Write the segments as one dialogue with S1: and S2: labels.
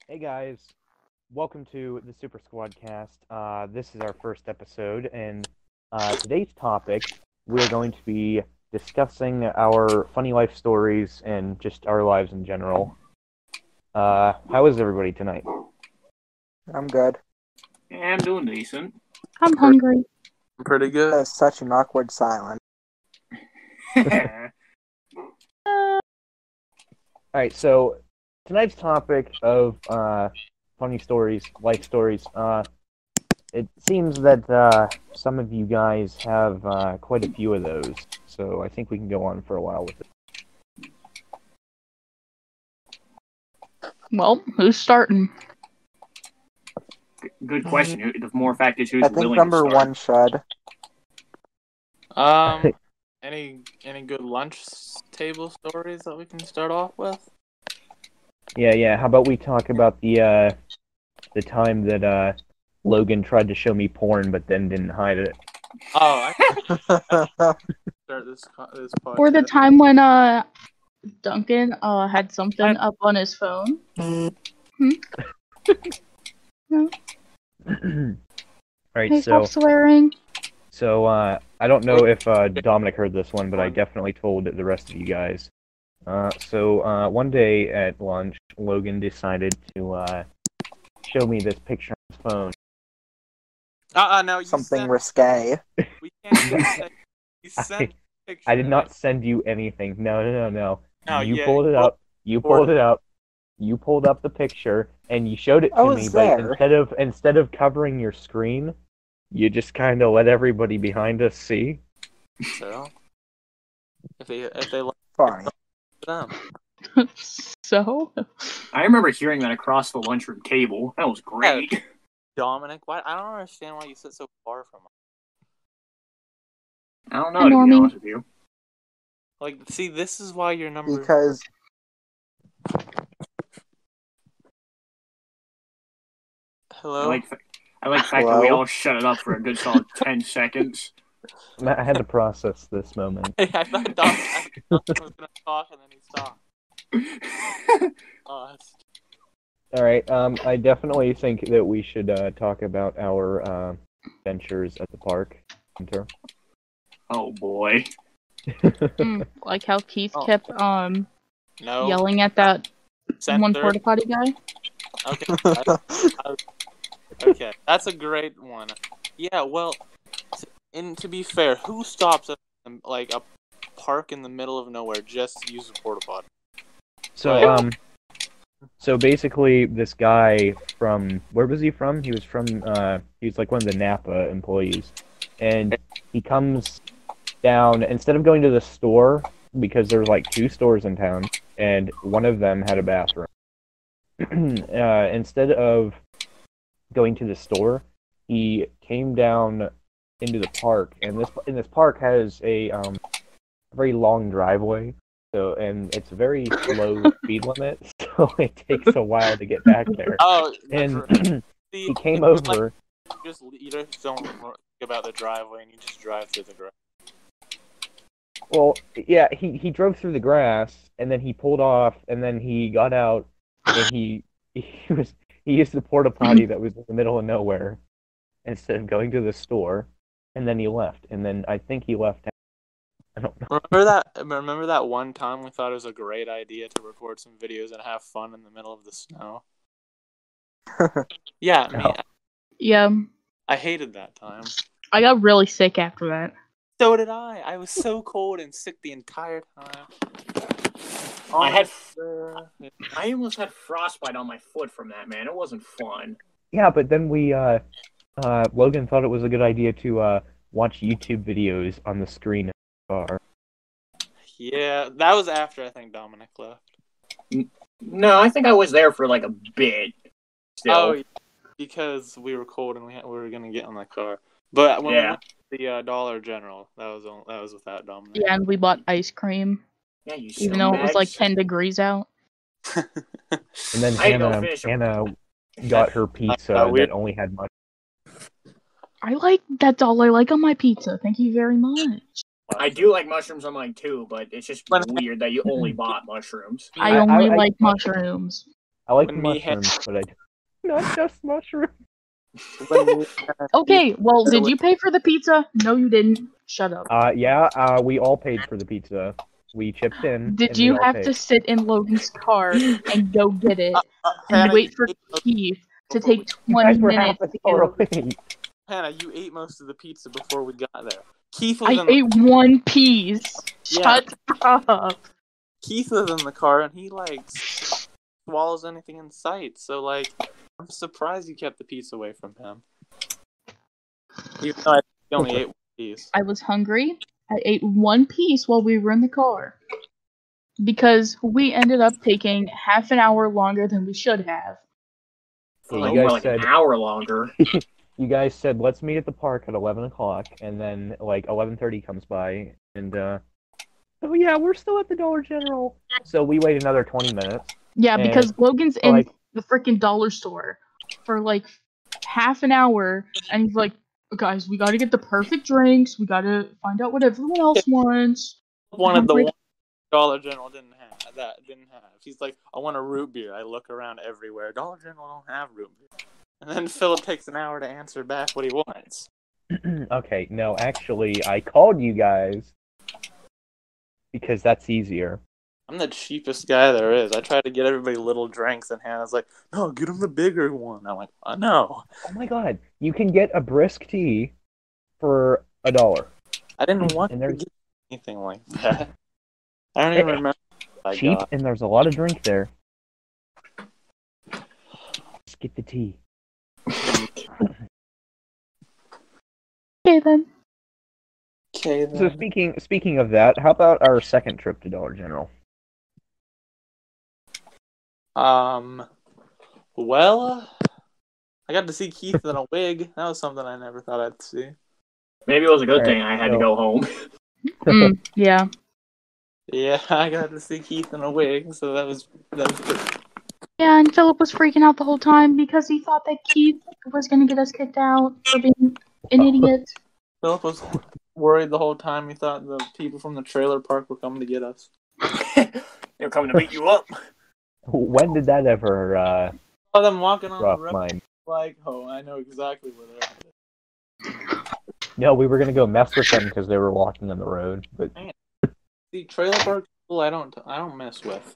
S1: Hey guys, welcome to the Super Squad cast. This is our first episode, and today's topic, we're going to be discussing our funny life stories and just our lives in general. How is everybody tonight?
S2: I'm good.
S3: Yeah, I'm doing decent.
S4: I'm hungry.
S5: I'm pretty good.
S2: That's such an awkward silence.
S1: Alright, so tonight's topic of funny stories, life stories, it seems that some of you guys have quite a few of those, so I think we can go on for a while with it.
S4: Well, who's starting?
S3: Good question. The more fact is who's
S2: I think
S3: willing
S2: number
S3: to start.
S2: one should.
S5: Any good lunch table stories that we can start off with?
S1: Yeah. How about we talk about the time that Logan tried to show me porn, but then didn't hide it.
S5: Oh, I can start this podcast.
S4: Or the time when Duncan had something up on his phone. No?
S1: Alright,
S4: Hey,
S1: so
S4: stop swearing.
S1: I don't know if Dominic heard this one, but I definitely told the rest of you guys. So one day at lunch, Logan decided to show me this picture on his phone.
S5: No, you
S2: Something
S5: sent,
S2: risque.
S5: we can't you sent pictures.
S1: I did not send you anything. No.
S5: No,
S1: You
S5: yeah,
S1: pulled it up. You pulled it up. You pulled up the picture and you showed it
S2: I
S1: to
S2: was
S1: me,
S2: there.
S1: but instead of covering your screen, you just kind of let everybody behind us see.
S5: So, if they like
S2: Fine.
S5: them.
S4: So?
S3: I remember hearing that across the lunchroom table. That was great.
S5: Dominic, why? I don't understand why you sit so far from us.
S3: I don't know, to be
S4: Normie.
S3: honest with you.
S5: Like, see, this is why you're number.
S2: Because
S5: Hello.
S3: I like the fact that we all shut it up for a good solid 10 seconds.
S1: I had to process this moment.
S5: Hey, I thought Dominic was gonna talk and then he stopped.
S1: All right. I definitely think that we should talk about our adventures at the park. Hunter.
S3: Oh boy.
S4: Like how Keith
S5: Oh.
S4: kept
S5: No.
S4: yelling at that one
S5: Center.
S4: porta potty guy?
S5: Okay. Okay, that's a great one. Yeah, well, to be fair, who stops at like a park in the middle of nowhere just to use a porta potty?
S1: So basically, this guy from where was he from? He was from he's like one of the Napa employees, and he comes down instead of going to the store because there's like two stores in town, and one of them had a bathroom. Instead of going to the store, he came down into the park, and this park has a very long driveway, and it's a very slow speed limit, so it takes a while to get back there.
S5: Oh,
S1: And
S5: see,
S1: he came
S5: it's like
S1: over.
S5: you just don't think about the driveway, and you just drive through the grass.
S1: Well, yeah, he drove through the grass, and then he pulled off, and then he got out, and he used the porta potty that was in the middle of nowhere instead of going to the store, and then he left, and then I think he left. I don't know.
S5: Remember that one time we thought it was a great idea to record some videos and have fun in the middle of the snow? Yeah,
S1: No.
S4: Yeah.
S5: I hated that time.
S4: I got really sick after that.
S5: So did I. I was so cold and sick the entire time.
S3: I almost had frostbite on my foot from that, man. It wasn't fun.
S1: Yeah, but then Logan thought it was a good idea to watch YouTube videos on the screen in the car.
S5: Yeah, that was after I think Dominic left.
S3: No, I think I was there for like a bit. Still.
S5: Oh, yeah, because we were cold and we were gonna get in the car. But when we went to the Dollar General, that was without Dominic.
S4: Yeah, and we bought ice cream,
S3: Yeah, you
S4: even though it was like
S3: scumbags.
S4: 10 degrees out.
S1: And then
S3: I didn't go fishing.
S1: Hannah got her pizza that only had mushrooms.
S4: That's all I like on my pizza. Thank you very much.
S3: I do like mushrooms on mine too, but it's just weird that you only bought mushrooms.
S4: I only like mushrooms.
S1: I like
S5: When me and-
S1: mushrooms, but I not just mushrooms.
S5: when me and-
S4: Okay, well, did you pay for the pizza? No, you didn't. Shut up.
S1: Yeah, we all paid for the pizza. We chipped in.
S4: Did
S1: and we
S4: you
S1: all
S4: have
S1: paid.
S4: to sit in Logan's car and go get it and
S5: Hannah,
S4: wait
S5: you
S4: for
S5: ate most-
S4: Keith to
S5: before
S4: take
S1: You
S4: 20
S1: guys were half
S4: minutes
S1: an
S4: to
S1: hour
S4: get
S1: late.
S5: Hannah, you ate most of the pizza before we got there. Keith was
S4: I
S5: in the,
S4: ate one piece.
S5: Yeah.
S4: Shut up.
S5: Keith was in the car, and he like swallows anything in sight. So like, I'm surprised you kept the pizza away from him. Even though he only ate one piece.
S4: I was hungry. I ate one piece while we were in the car. Because we ended up taking half an hour longer than we should have.
S1: Yeah,
S3: Like,
S1: you
S3: more
S1: guys
S3: like
S1: said
S3: an hour longer.
S1: you guys said let's meet at the park at 11 o'clock, and then like 11:30 comes by, and oh yeah, we're still at the Dollar General. So we wait another 20 minutes.
S4: Yeah, because Logan's in
S1: like-
S4: the freaking dollar store for like half an hour, and he's like, guys, we gotta get the perfect drinks. We gotta find out what everyone else wants.
S5: One of the
S4: Like-
S5: one Dollar General didn't have. He's like, I want a root beer. I look around everywhere. Dollar General don't have root beer. And then Philip takes an hour to answer back what he wants.
S1: Okay, no, actually, I called you guys because that's easier.
S5: I'm the cheapest guy there is. I try to get everybody little drinks, and Hannah's like, no, get him the bigger one. I'm like, I know.
S1: Oh my god, you can get a brisk tea for $1.
S5: I didn't want
S1: And
S5: to
S1: there's
S5: get anything like that. I don't even remember what I
S1: cheap,
S5: got.
S1: and there's a lot of drink there. Just get the tea.
S4: Okay then.
S5: Okay,
S1: So
S5: then.
S1: speaking of that, how about our second trip to Dollar General?
S5: Well, I got to see Keith in a wig. That was something I never thought I'd see.
S3: Maybe it was a good
S1: Alright,
S3: thing I had to
S1: so-
S3: go home.
S4: Yeah.
S5: Yeah, I got to see Keith in a wig, so that was pretty.
S4: Yeah, and Philip was freaking out the whole time because he thought that Keith was gonna get us kicked out for being an idiot.
S5: Philip was worried the whole time. He thought the people from the trailer park were coming to get us.
S3: They're coming to beat you up.
S1: When did that ever
S5: Oh, them walking on the
S1: cross
S5: road
S1: mine?
S5: like, oh, I know exactly where they're at.
S1: No, we were gonna go mess with them because they were walking on the road, but
S5: See, trailer park people, I don't mess with.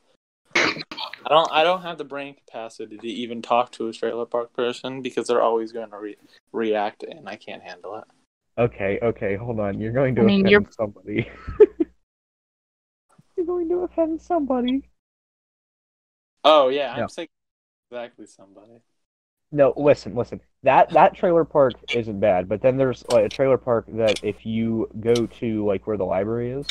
S5: I don't have the brain capacity to even talk to a trailer park person because they're always going to react, and I can't handle it.
S1: okay, hold on. You're going to
S4: I mean,
S1: offend
S4: you're-
S1: somebody. You're going to offend somebody.
S5: Oh yeah,
S1: No.
S5: I'm saying exactly somebody.
S1: No, listen. That trailer park isn't bad, but then there's like a trailer park that if you go to like where the library is,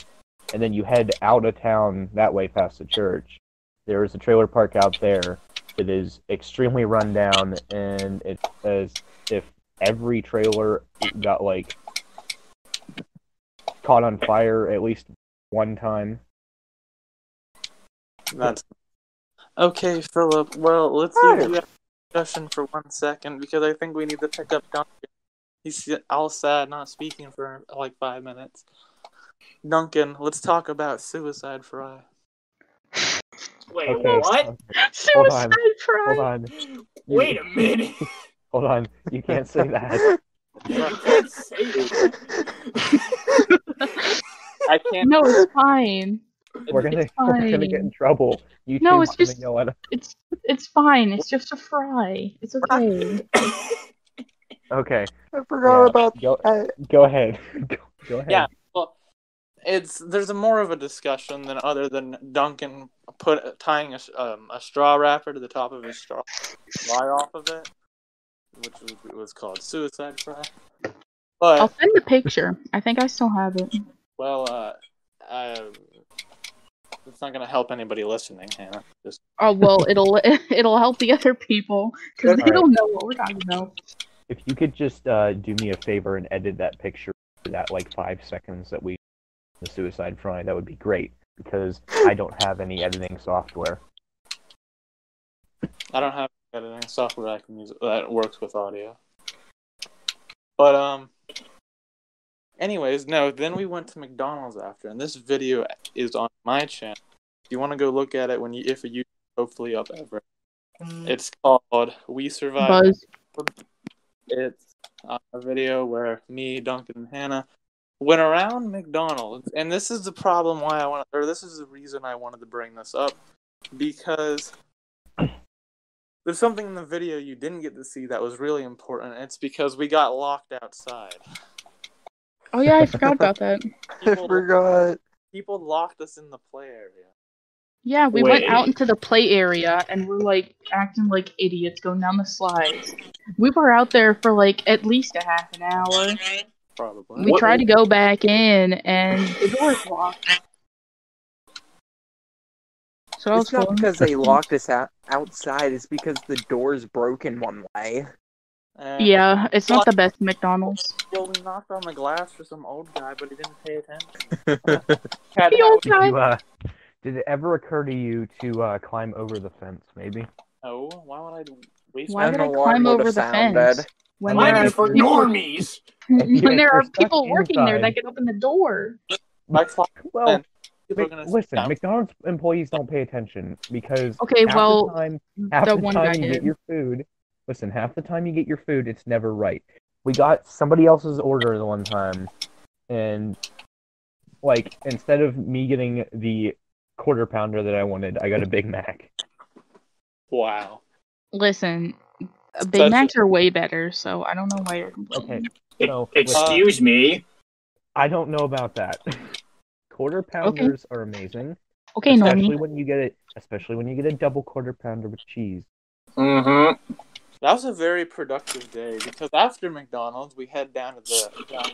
S1: and then you head out of town that way past the church, there is a trailer park out there that is extremely run down, and it's as if every trailer got like caught on fire at least one time.
S5: That's okay, Philip. Well, let's leave the discussion for 1 second because I think we need to pick up Duncan. He's all sad, not speaking for like 5 minutes. Duncan, let's talk about Suicide Fry.
S3: Wait,
S1: Okay.
S3: what?
S4: Suicide
S1: Hold
S4: try.
S1: on.
S3: Wait a minute.
S1: Hold on. You can't say that.
S3: You can't say that.
S5: I can't.
S4: No, it's fine.
S1: We're gonna
S4: fine.
S1: get in trouble. YouTube's
S4: No, it's
S1: gonna
S4: just-
S1: yell at us.
S4: It's fine. It's just a fry. It's okay.
S1: Okay.
S2: I forgot
S1: Yeah,
S2: about
S1: go,
S2: that.
S1: go ahead. Go ahead.
S5: Yeah. Well, there's a more of a discussion than other than Duncan tying a straw wrapper to the top of his straw, fly off of it, which was called Suicide Fry. But
S4: I'll send the picture. I think I still have it.
S5: well, it's not gonna help anybody listening, Hannah. Just
S4: Oh well, it'll help the other people because they
S1: Alright.
S4: don't know what we're talking about.
S1: If you could just do me a favor and edit that picture for that like 5 seconds that we the Suicide Fry, that would be great because I don't have any editing software.
S5: I don't have editing software I can use that works with audio. But anyways, no. Then we went to McDonald's after, and this video is on my channel. If you want to go look at it if you hopefully up ever. It's called We Survived.
S4: Buzz.
S5: It's a video where me, Duncan, and Hannah went around McDonald's, and this is the problem why this is the reason I wanted to bring this up, because there's something in the video you didn't get to see that was really important. It's because we got locked outside.
S4: Oh yeah, I forgot about that.
S2: I forgot.
S5: People locked us in the play area.
S4: Yeah, we
S3: Wait.
S4: went out into the play area and we're like acting like idiots going down the slides. We were out there for like at least a half an hour.
S5: Probably.
S4: We tried to go back in and the door's locked. So that was
S2: It's not
S4: fun.
S2: because they locked us outside. It's because the door's broken one way.
S4: Yeah, it's not the best McDonald's.
S5: Well, we knocked on the glass for some old guy, but he didn't pay attention.
S4: The old guy.
S1: Did it ever occur to you to climb over the fence, maybe?
S5: No, why would I waste
S4: Why
S5: my
S4: would I
S2: An alarm
S4: climb
S2: would
S4: over
S2: have
S4: the fence?
S2: sounded.
S4: When there
S3: Climbing
S4: are
S3: for
S4: people,
S3: normies.
S4: when there
S1: If
S4: are
S1: you're stuck
S4: people working there that
S1: inside-
S4: can open the door.
S5: My clock?
S1: Well,
S5: People are gonna
S1: listen,
S5: down.
S1: McDonald's employees don't pay attention because
S4: Okay,
S1: half
S4: well,
S1: the time
S4: the one guy
S1: you get
S4: did.
S1: your food. Listen, half the time you get your food, it's never right. We got somebody else's order the one time, and like instead of me getting the quarter pounder that I wanted, I got a Big Mac.
S5: Wow.
S4: Listen,
S5: Such
S4: Big Macs are way better, so I don't know why you're complaining.
S1: Okay, so
S3: Excuse me.
S1: I don't know about that. Quarter pounders are amazing,
S4: Okay,
S1: especially
S4: Normie.
S1: when you get it, especially when you get a double quarter pounder with cheese.
S3: Mm-hmm.
S5: That was a very productive day because after McDonald's, we head down to the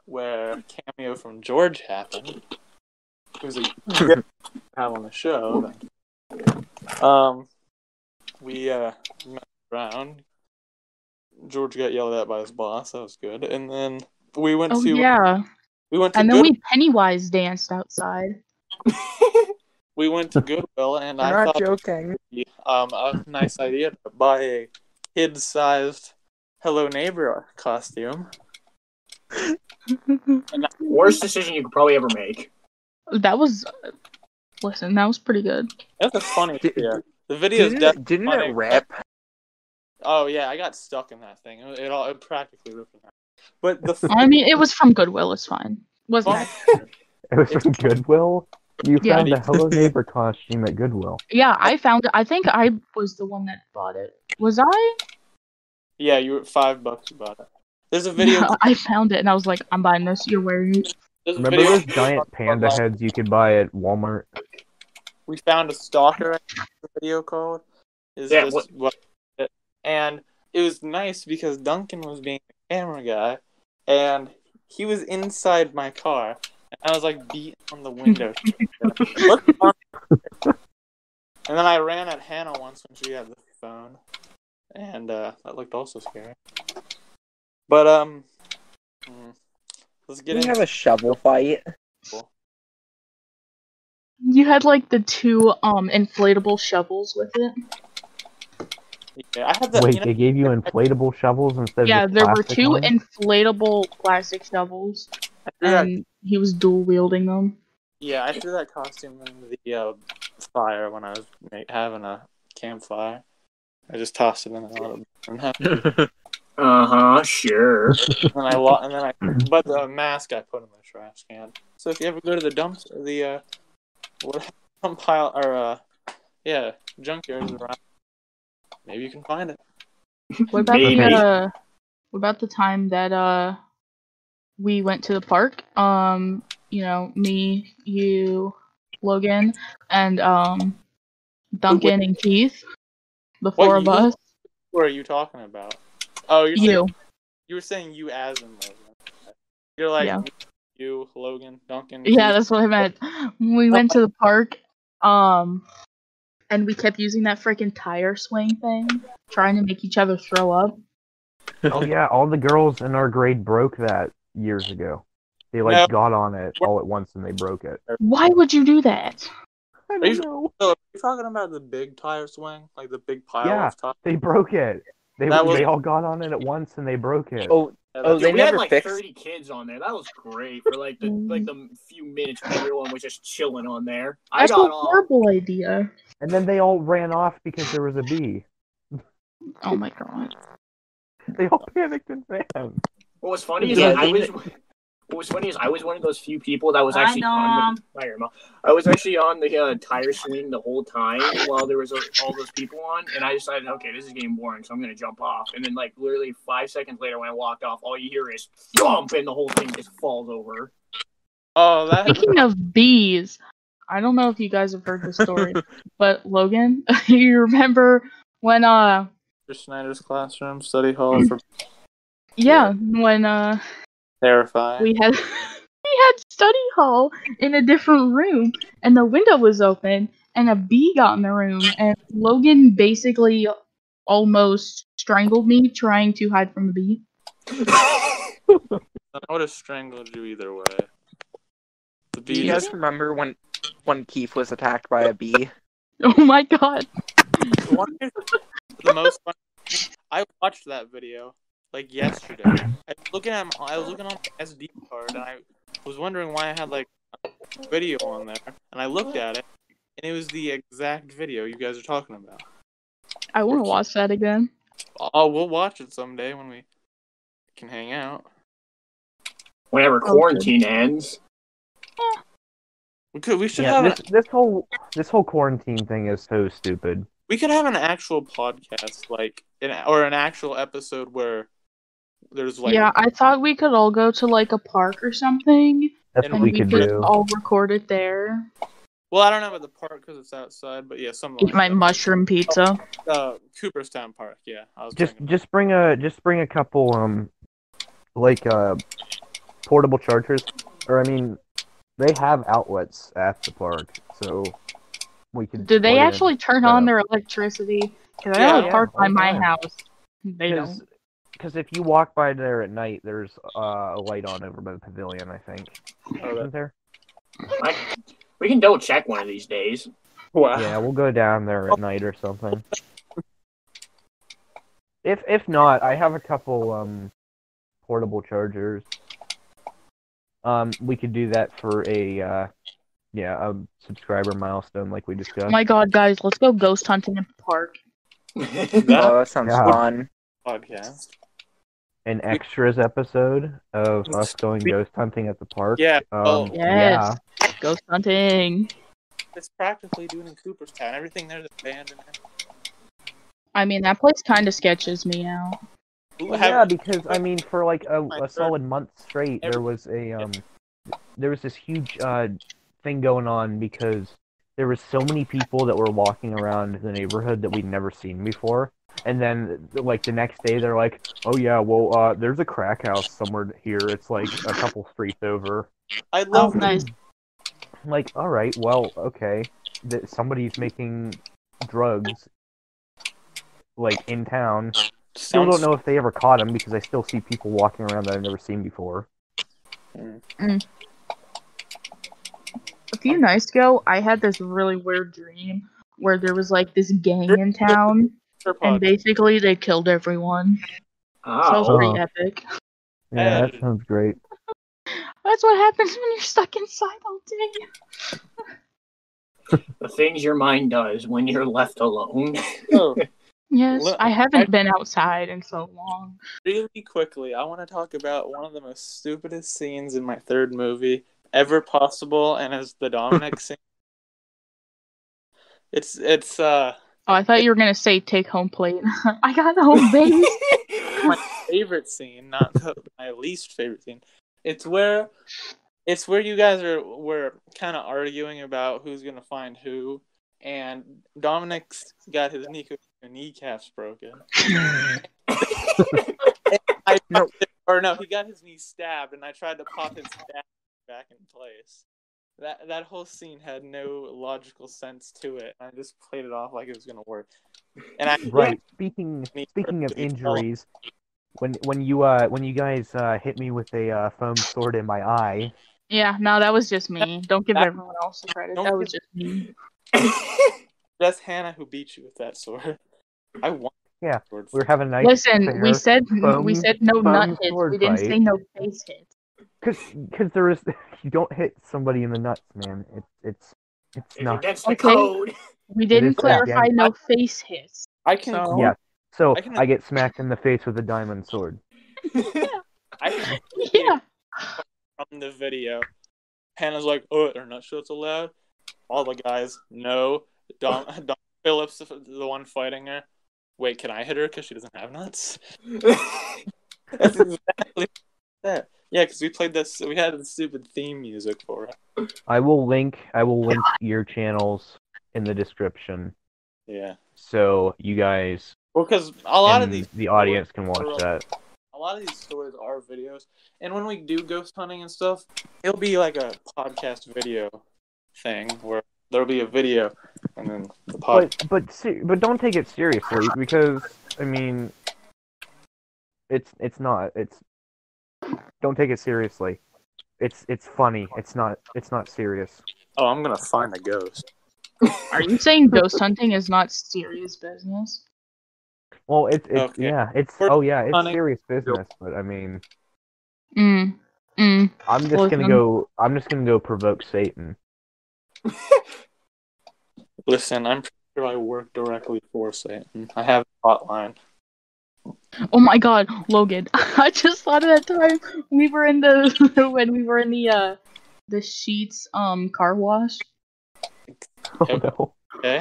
S5: where cameo from George happened. Who's a have on the show. We met around. George got yelled at by his boss. That was good. And then we went
S4: Oh
S5: to
S4: yeah,
S5: we went to
S4: and then
S5: Good-
S4: we Pennywise danced outside.
S5: we went to Goodwill, and
S2: I'm
S5: I
S2: not
S5: thought
S2: joking.
S5: it would be a nice idea to buy a kid-sized Hello Neighbor costume.
S3: Worst decision you could probably ever make.
S4: That was, listen, that was pretty good.
S5: That's a funny
S2: Did-
S5: video. The video is
S2: Didn't
S5: definitely funny.
S2: it rip?
S5: Oh yeah, I got stuck in that thing. It practically ripped in half. But the
S4: I mean, it was from Goodwill. It's fine. Wasn't that?
S1: It was from Goodwill. You
S4: Yeah.
S1: found a Hello Neighbor costume at Goodwill.
S4: Yeah, I found it. I think I was the one that bought it. Was I?
S5: yeah, you were $5 about it. There's a video.
S4: I found it and I was like, I'm buying this. You're wearing it.
S5: There's a
S1: Remember
S5: video
S1: those giant panda heads you could buy at Walmart?
S5: We found a stalker. I think the video called is
S3: Yeah,
S5: just and it was nice because Duncan was being the camera guy, and he was inside my car, and I was like beating on the window. And then I ran at Hannah once when she had the phone, and that looked also scary. But let's get
S2: Didn't we
S5: into
S2: have a shovel fight?
S4: You had like the two inflatable shovels with it.
S5: Yeah, I had the.
S1: Wait, they gave you inflatable shovels instead
S4: Yeah,
S1: of just
S4: there were
S1: plastic
S4: two
S1: ones?
S4: inflatable plastic shovels,
S5: I threw that,
S4: and he was dual wielding them.
S5: yeah, I threw that costume in the fire when I was having a campfire. I just tossed it in there.
S3: Sure.
S5: But the mask I put in the trash can. So if you ever go to the dumps, the dump pile or junkyards around, maybe you can find it.
S4: What about
S3: Maybe.
S4: what about the time that we went to the park? You know, me, you, Logan, and Duncan and Keith, the four of us.
S5: What are you talking about? Oh,
S4: You.
S5: You were saying you as in Logan. You're like
S4: Yeah.
S5: you, Logan, Duncan.
S4: Yeah,
S5: Keith.
S4: that's what I meant. We went to the park, and we kept using that freaking tire swing thing, trying to make each other throw up.
S1: Oh yeah, all the girls in our grade broke that years ago. They
S5: No.
S1: got on it all at once and they broke it.
S4: Why would you do that?
S1: I
S5: Are
S1: don't
S5: you-
S1: know.
S5: So, are you talking about the big tire swing, like the big pile
S1: Yeah.
S5: of tires?
S1: They broke it. They
S5: That was-
S1: they all got on it at once and they broke it.
S2: Oh,
S5: Yeah,
S2: they
S3: we had
S2: never
S3: like
S2: fixed-
S3: 30 kids on there. That was great for like the few minutes when everyone was just chilling on there. I
S4: That's
S3: got
S4: a
S3: off.
S4: horrible idea.
S1: And then they all ran off because there was a bee.
S4: Oh my god.
S1: They all panicked and ran.
S3: What was funny is
S2: Yeah,
S3: I was. What was funny is I was one of those few people that was actually on the I was actually on the tire swing the whole time while there was all those people on, and I decided, okay, this is getting boring, so I'm gonna jump off. And then, like, literally 5 seconds later, when I walked off, all you hear is thump, and the whole thing just falls over.
S5: Oh, that.
S4: Speaking of bees, I don't know if you guys have heard this story, but Logan, you remember when
S5: Mr. Snyder's classroom study hall for
S4: when
S5: terrifying.
S4: we had study hall in a different room, and the window was open, and a bee got in the room, and Logan basically almost strangled me trying to hide from the bee.
S5: I would have strangled you either way. The
S2: Do
S5: bee.
S2: you guys remember when Keith was attacked by a bee?
S4: Oh my god.
S5: The most fun. I watched that video like yesterday. I was looking on my SD card, and I was wondering why I had like a video on there, and I looked at it, and it was the exact video you guys are talking about.
S4: I want to watch that again.
S5: Oh, we'll watch it someday when we can hang out.
S3: Whenever quarantine ends.
S5: We should have
S1: this whole quarantine thing is so stupid.
S5: We could have an actual podcast, like or an actual episode where there's like.
S4: Yeah, I thought we could all go to like a park or something.
S1: That's what we could do.
S4: All record it there.
S5: Well, I don't know about the park because it's outside, but yeah, something.
S4: Eat my mushroom pizza.
S5: Cooperstown Park, yeah.
S1: Just bring a couple portable chargers, or I mean, they have outlets at the park, so we could.
S4: Do they actually turn on their electricity? Because I have a park by my house. They don't.
S1: Because if you walk by there at night, there's a light on over by the pavilion, I think. Isn't there?
S3: We can double check one of these days.
S5: Wow.
S1: Yeah, we'll go down there at night or something. If not, I have a couple portable chargers. We could do that for a subscriber milestone like we discussed.
S4: Oh my god, guys, let's go ghost hunting at the park.
S2: That sounds fun.
S5: Podcast.
S1: An extras episode of us going ghost hunting at the park.
S5: Yeah.
S4: Yes. Yeah. Ghost hunting.
S5: It's practically doing in Cooperstown. Everything there's abandoned.
S4: I mean, that place kind of sketches me out.
S1: Well, yeah, because I mean, for like a solid month straight, there was this huge thing going on because there was so many people that were walking around the neighborhood that we'd never seen before. And then, like, the next day, they're like, oh, yeah, well, there's a crack house somewhere here. It's, like, a couple streets over.
S5: I love
S4: nice.
S1: I'm like, all right, well, okay. Somebody's making drugs, like, in town. Still don't know if they ever caught him, because I still see people walking around that I've never seen before.
S4: A few nights ago, I had this really weird dream where there was, like, this gang in town. And basically, they killed everyone.
S3: Oh.
S4: So it was pretty epic.
S1: Yeah, that sounds great.
S4: That's what happens when you're stuck inside all day.
S3: The things your mind does when you're left alone.
S5: Oh.
S4: Yes, I haven't been outside in so long.
S5: Really quickly, I want to talk about one of the most stupidest scenes in my third movie ever possible, and it's the Dominic scene. It's
S4: Oh, I thought you were gonna say take home plate. I got home base.
S5: My favorite scene, not my least favorite scene. It's where you guys were kind of arguing about who's gonna find who, and Dominic's got his kneecaps broken. He got his knee stabbed, and I tried to pop his stab back in place. That whole scene had no logical sense to it. I just played it off like it was gonna work. And
S1: Speaking of injuries, when you guys hit me with a foam sword in my eye.
S4: Yeah, no, that was just me. Don't give everyone else the credit. That was just me.
S5: That's Hannah who beat you with that sword. I won.
S1: Yeah, we're having a nice.
S4: Listen, we said no nut hits. We didn't say no face hits.
S1: Because you don't hit somebody in the nuts, man. It's not
S3: against the code.
S4: We didn't
S1: is
S4: clarify
S1: against-
S4: no face hits.
S5: I can.
S4: So-
S1: Yeah. So
S5: I can-
S1: I get smacked in the face with a diamond sword.
S5: I can
S4: Yeah.
S5: from the video. Hannah's like, "Oh, are not sure it's allowed." All the guys, no. Don Phillips, the one fighting her. Wait, can I hit her because she doesn't have nuts? That's exactly that. Yeah, because we played this. We had the stupid theme music for it.
S1: I will link your channels in the description,
S5: Yeah.
S1: so you guys
S5: Well, because a lot of
S1: and
S5: these
S1: the audience can watch that.
S5: A lot of these stories are videos, and when we do ghost hunting and stuff, it'll be like a podcast video thing where there'll be a video and then the podcast.
S1: But don't take it seriously, because I mean, it's not. Don't take it seriously. It's funny. It's not serious.
S5: Oh, I'm gonna find a ghost.
S4: Are you saying ghost hunting is not serious business?
S1: Well, it's
S5: Okay.
S1: it's
S5: hunting.
S1: serious business, but I mean,
S4: Mm.
S1: I'm just gonna go provoke Satan.
S5: Listen, I'm pretty sure I work directly for Satan. I have a hotline.
S4: Oh my god, Logan! I just thought of that time we were in the when we were in the Sheets car wash,
S1: Oh no.
S5: Okay.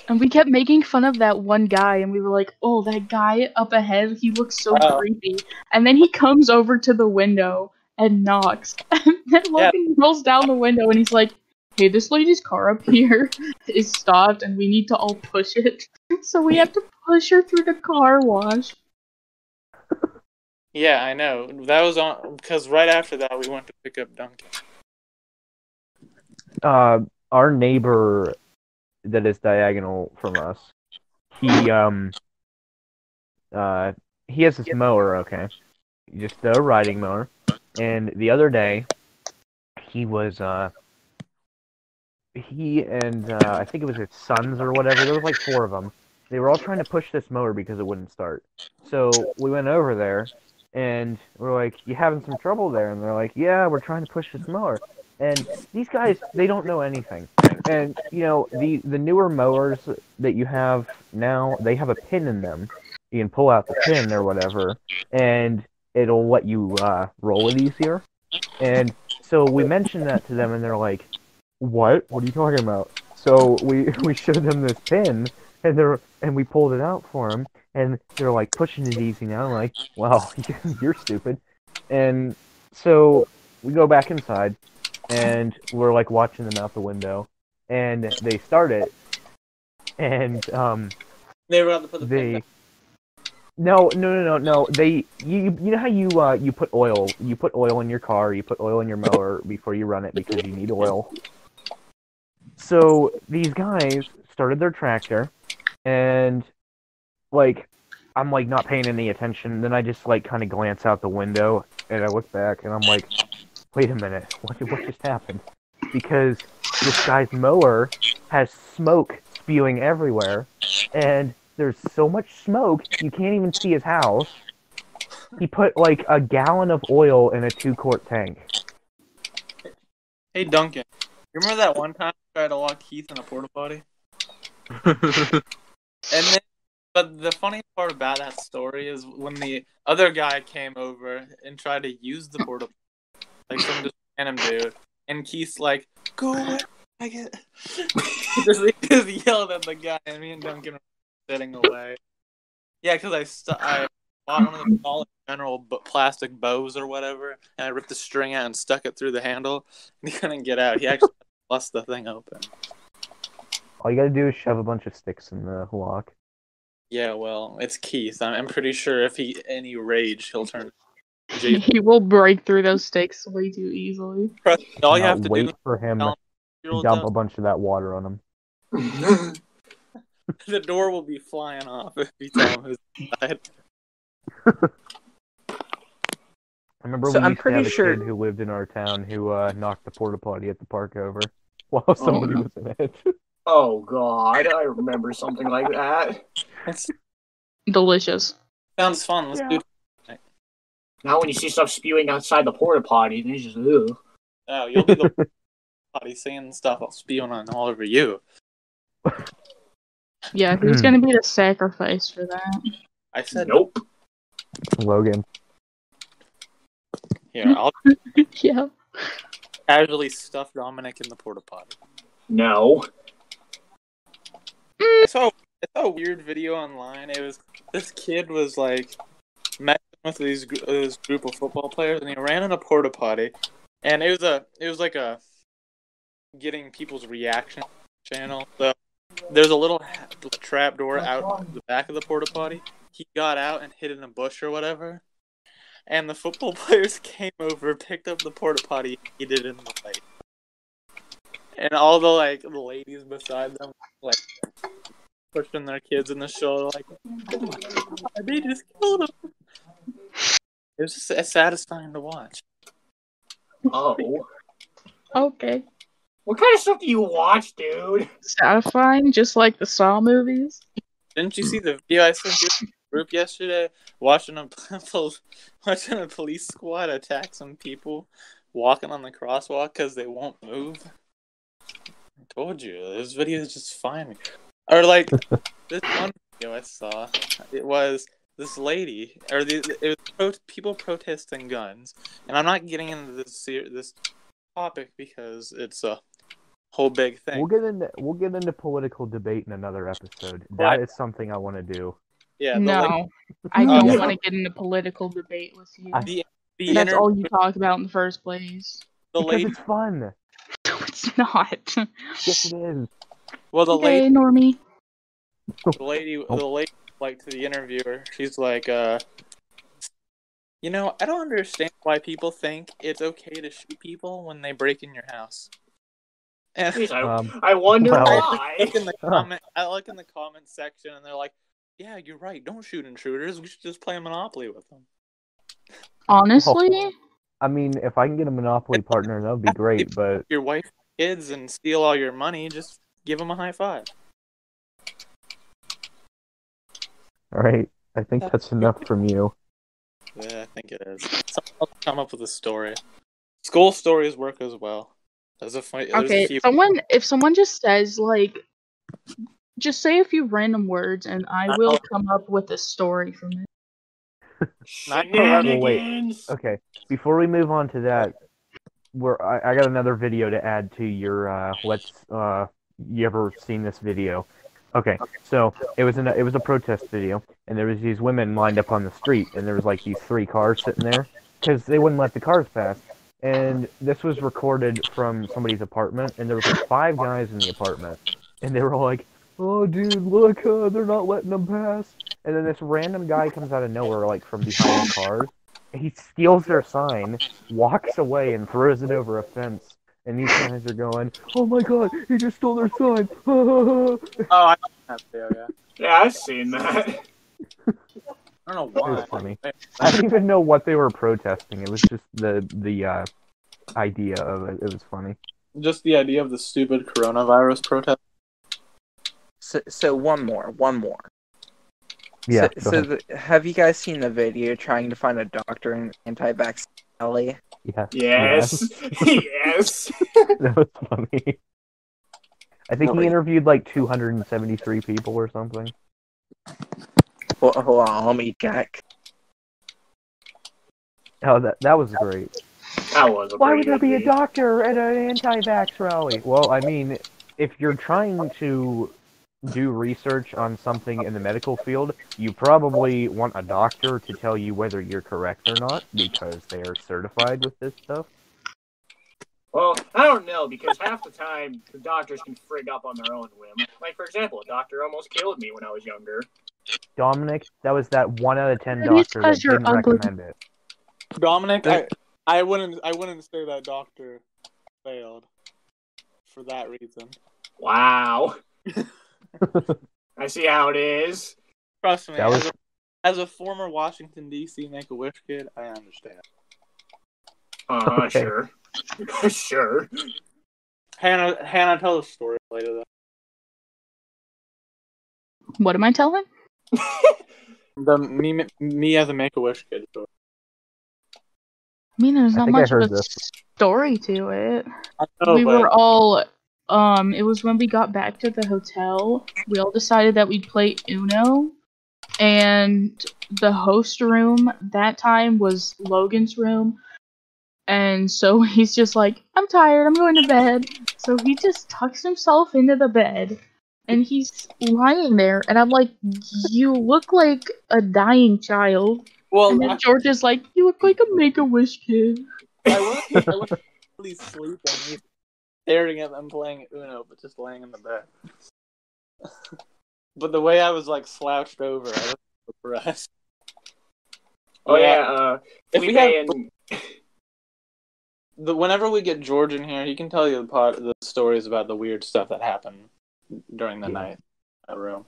S4: and we kept making fun of that one guy, and we were like, "Oh, that guy up ahead, he looks so
S5: Oh.
S4: creepy." And then he comes over to the window and knocks, and then Logan rolls down the window, and he's like, "Hey, this lady's car up here is stopped, and we need to all push it." So we have to push her through the car wash.
S5: Yeah, I know. That was on because right after that we went to pick up Duncan.
S1: Our neighbor that is diagonal from us, he has this mower, okay, just a riding mower, and the other day he and I think it was his sons or whatever. There was like 4 of them. They were all trying to push this mower because it wouldn't start. So we went over there, and we're like, "You having some trouble there?" And they're like, "Yeah, we're trying to push this mower." And these guys, they don't know anything. And you know, the newer mowers that you have now, they have a pin in them. You can pull out the pin or whatever, and it'll let you roll it easier. And so we mentioned that to them, and they're like, "What? What are you talking about?" So we showed them this pin, and we pulled it out for them, and they're like pushing it easy now. I'm like, "Well, you're stupid." And so we go back inside, and we're like watching them out the window, and they start it, and
S5: They were about to put the pin
S1: they.
S5: down.
S1: No. You know how you put oil in your car, you put oil in your mower before you run it because you need oil. So these guys started their tractor, and like I'm like not paying any attention. Then I just like kind of glance out the window, and I look back, and I'm like, wait a minute, what just happened? Because this guy's mower has smoke spewing everywhere, and there's so much smoke you can't even see his house. He put like a gallon of oil in a 2-quart tank.
S5: Hey Duncan, you remember that one time I tried to lock Keith in a porta potty? But the funny part about that story is when the other guy came over and tried to use the porta potty, like some just random dude, and Keith's like, "Go away!" I get he just yelled at the guy, and me and Duncan were sitting away. Yeah, because I bought one of the Dollar General plastic bows or whatever, and I ripped the string out and stuck it through the handle, and he couldn't get out. He actually bust the thing open.
S1: All you gotta do is shove a bunch of sticks in the lock.
S5: Yeah, well, it's Keith. I'm pretty sure if he any rage, he'll turn.
S4: He will break through those sticks way too easily.
S5: All you have to
S1: wait
S5: do
S1: for him
S5: tell
S1: to dump a bunch of that water on him.
S5: the door will be flying off if you tell him who's inside.
S1: I remember
S2: So
S1: we
S2: I'm
S1: used to
S2: pretty
S1: have a
S2: sure-
S1: kid who lived in our town who knocked the porta potty at the park over while somebody
S3: no.
S1: was in it.
S3: Oh god, I remember something like that.
S5: It
S4: Delicious.
S5: sounds fun. Let's do it.
S3: Now when you see stuff spewing outside the porta potty, then you just ugh.
S5: Oh, you'll be the potty saying stuff, I'll spewing on all over you.
S4: Yeah, who's gonna be the sacrifice for that?
S5: I said
S3: Nope.
S1: Logan.
S5: Here, I'll
S4: Yeah.
S5: casually stuff Dominic in the porta potty.
S3: No.
S5: I saw a weird video online. It was this kid was like messing with this group of football players, and he ran in a porta potty, and it was like a getting people's reaction channel. So there's a little trap door out the back of the porta potty. He got out and hid in a bush or whatever, and the football players came over, picked up the porta potty, and hid it in the lake. And all the ladies beside them like pushing their kids in the shoulder, like, oh my God, they just killed him. It was just satisfying to watch.
S3: Oh.
S4: Okay.
S3: What kind of stuff do you watch, dude?
S4: Satisfying, just like the Saw movies.
S5: Didn't you see the video I sent you in the group yesterday? Watching a police squad attack some people walking on the crosswalk because they won't move. I told you, this video is just fine. Or like this one video I saw, it was this lady, or it was people protesting guns, and I'm not getting into this topic because it's a whole big thing.
S1: We'll get into political debate in another episode. That is something I want to do.
S5: Yeah.
S4: No, I don't want to get into political debate with you. That's all you talk about in the first place.
S1: Because it's fun.
S4: No, it's not.
S1: Yes, it is.
S5: Well, the
S4: Okay,
S5: lady,
S4: Normie.
S5: the lady, like to the interviewer, she's like, I don't understand why people think it's okay to shoot people when they break in your house. And
S3: Jeez, I wonder why.
S5: I look in the comment section, and they're like, "Yeah, you're right. Don't shoot intruders. We should just play Monopoly with them."
S4: Honestly,
S1: I mean, if I can get a Monopoly partner, that would be great. But
S5: your wife, and kids, and steal all your money, just give them a high five.
S1: All right, I think that's enough from you.
S5: Yeah, I think it is. Someone else come up with a story. School stories work as well.
S4: okay, if someone just says, just say a few random words, and I will come up with a story from it.
S1: Well, wait. Okay, before we move on to that, I got another video to add to your you ever seen this video? Okay, so it was a protest video, and there was these women lined up on the street, and there was like these 3 cars sitting there because they wouldn't let the cars pass. And this was recorded from somebody's apartment, and there was like 5 guys in the apartment, and they were all like, "Oh, dude, look, they're not letting them pass." And then this random guy comes out of nowhere, like from behind the cars. He steals their sign, walks away, and throws it over a fence. And these guys are going, "Oh my God, he just stole their sign!"
S5: Oh, I know that video, yeah.
S3: Yeah, I've seen that.
S5: I don't know why.
S1: It was funny. I didn't even know what they were protesting. It was just the idea of it. It was funny.
S5: Just the idea of the stupid coronavirus protest.
S2: So one more.
S1: Yeah.
S2: Have you guys seen the video trying to find a doctor in anti-vax alley?
S3: Yes. Yes.
S1: That was funny. I think he interviewed like 273 people or something.
S2: Well, hold on, let me check.
S1: Oh, that was great.
S3: That was.
S1: Why would there be a doctor at an anti-vax rally? Well, I mean, if you're trying to do research on something in the medical field, you probably want a doctor to tell you whether you're correct or not, because they are certified with this stuff.
S3: Well, I don't know, because half the time, the doctors can frig up on their own whim. Like, for example, a doctor almost killed me when I was younger.
S1: Dominic, that was that 1 out of 10 doctor that didn't recommend it.
S5: Dominic, I wouldn't say that doctor failed for that reason.
S3: Wow. I see how it is.
S5: Trust me, as a former Washington, D.C. Make-A-Wish kid, I understand.
S3: Okay. Sure. Sure.
S5: Hannah, tell the story later, though.
S4: What am I telling?
S5: The me as a Make-A-Wish kid story.
S4: mean, there's
S1: I
S4: not
S1: think I
S4: much of
S1: heard
S4: a
S1: this.
S4: story to it.
S5: I know,
S4: We
S5: but
S4: were all, it was when we got back to the hotel, we all decided that we'd play Uno, and the host room that time was Logan's room, and so he's just like, I'm tired, I'm going to bed. So he just tucks himself into the bed, and he's lying there, and I'm like, you look like a dying child.
S5: well,
S4: And then George is like, you look like a Make-A-Wish kid.
S5: I wasn't really sleeping. He's staring at them playing Uno, but just laying in the bed. But the way I was like slouched over, I was depressed.
S3: Oh yeah,
S5: if we
S3: Felipe
S5: have
S3: and
S5: whenever we get George in here, he can tell you the stories about the weird stuff that happened during the night in that room.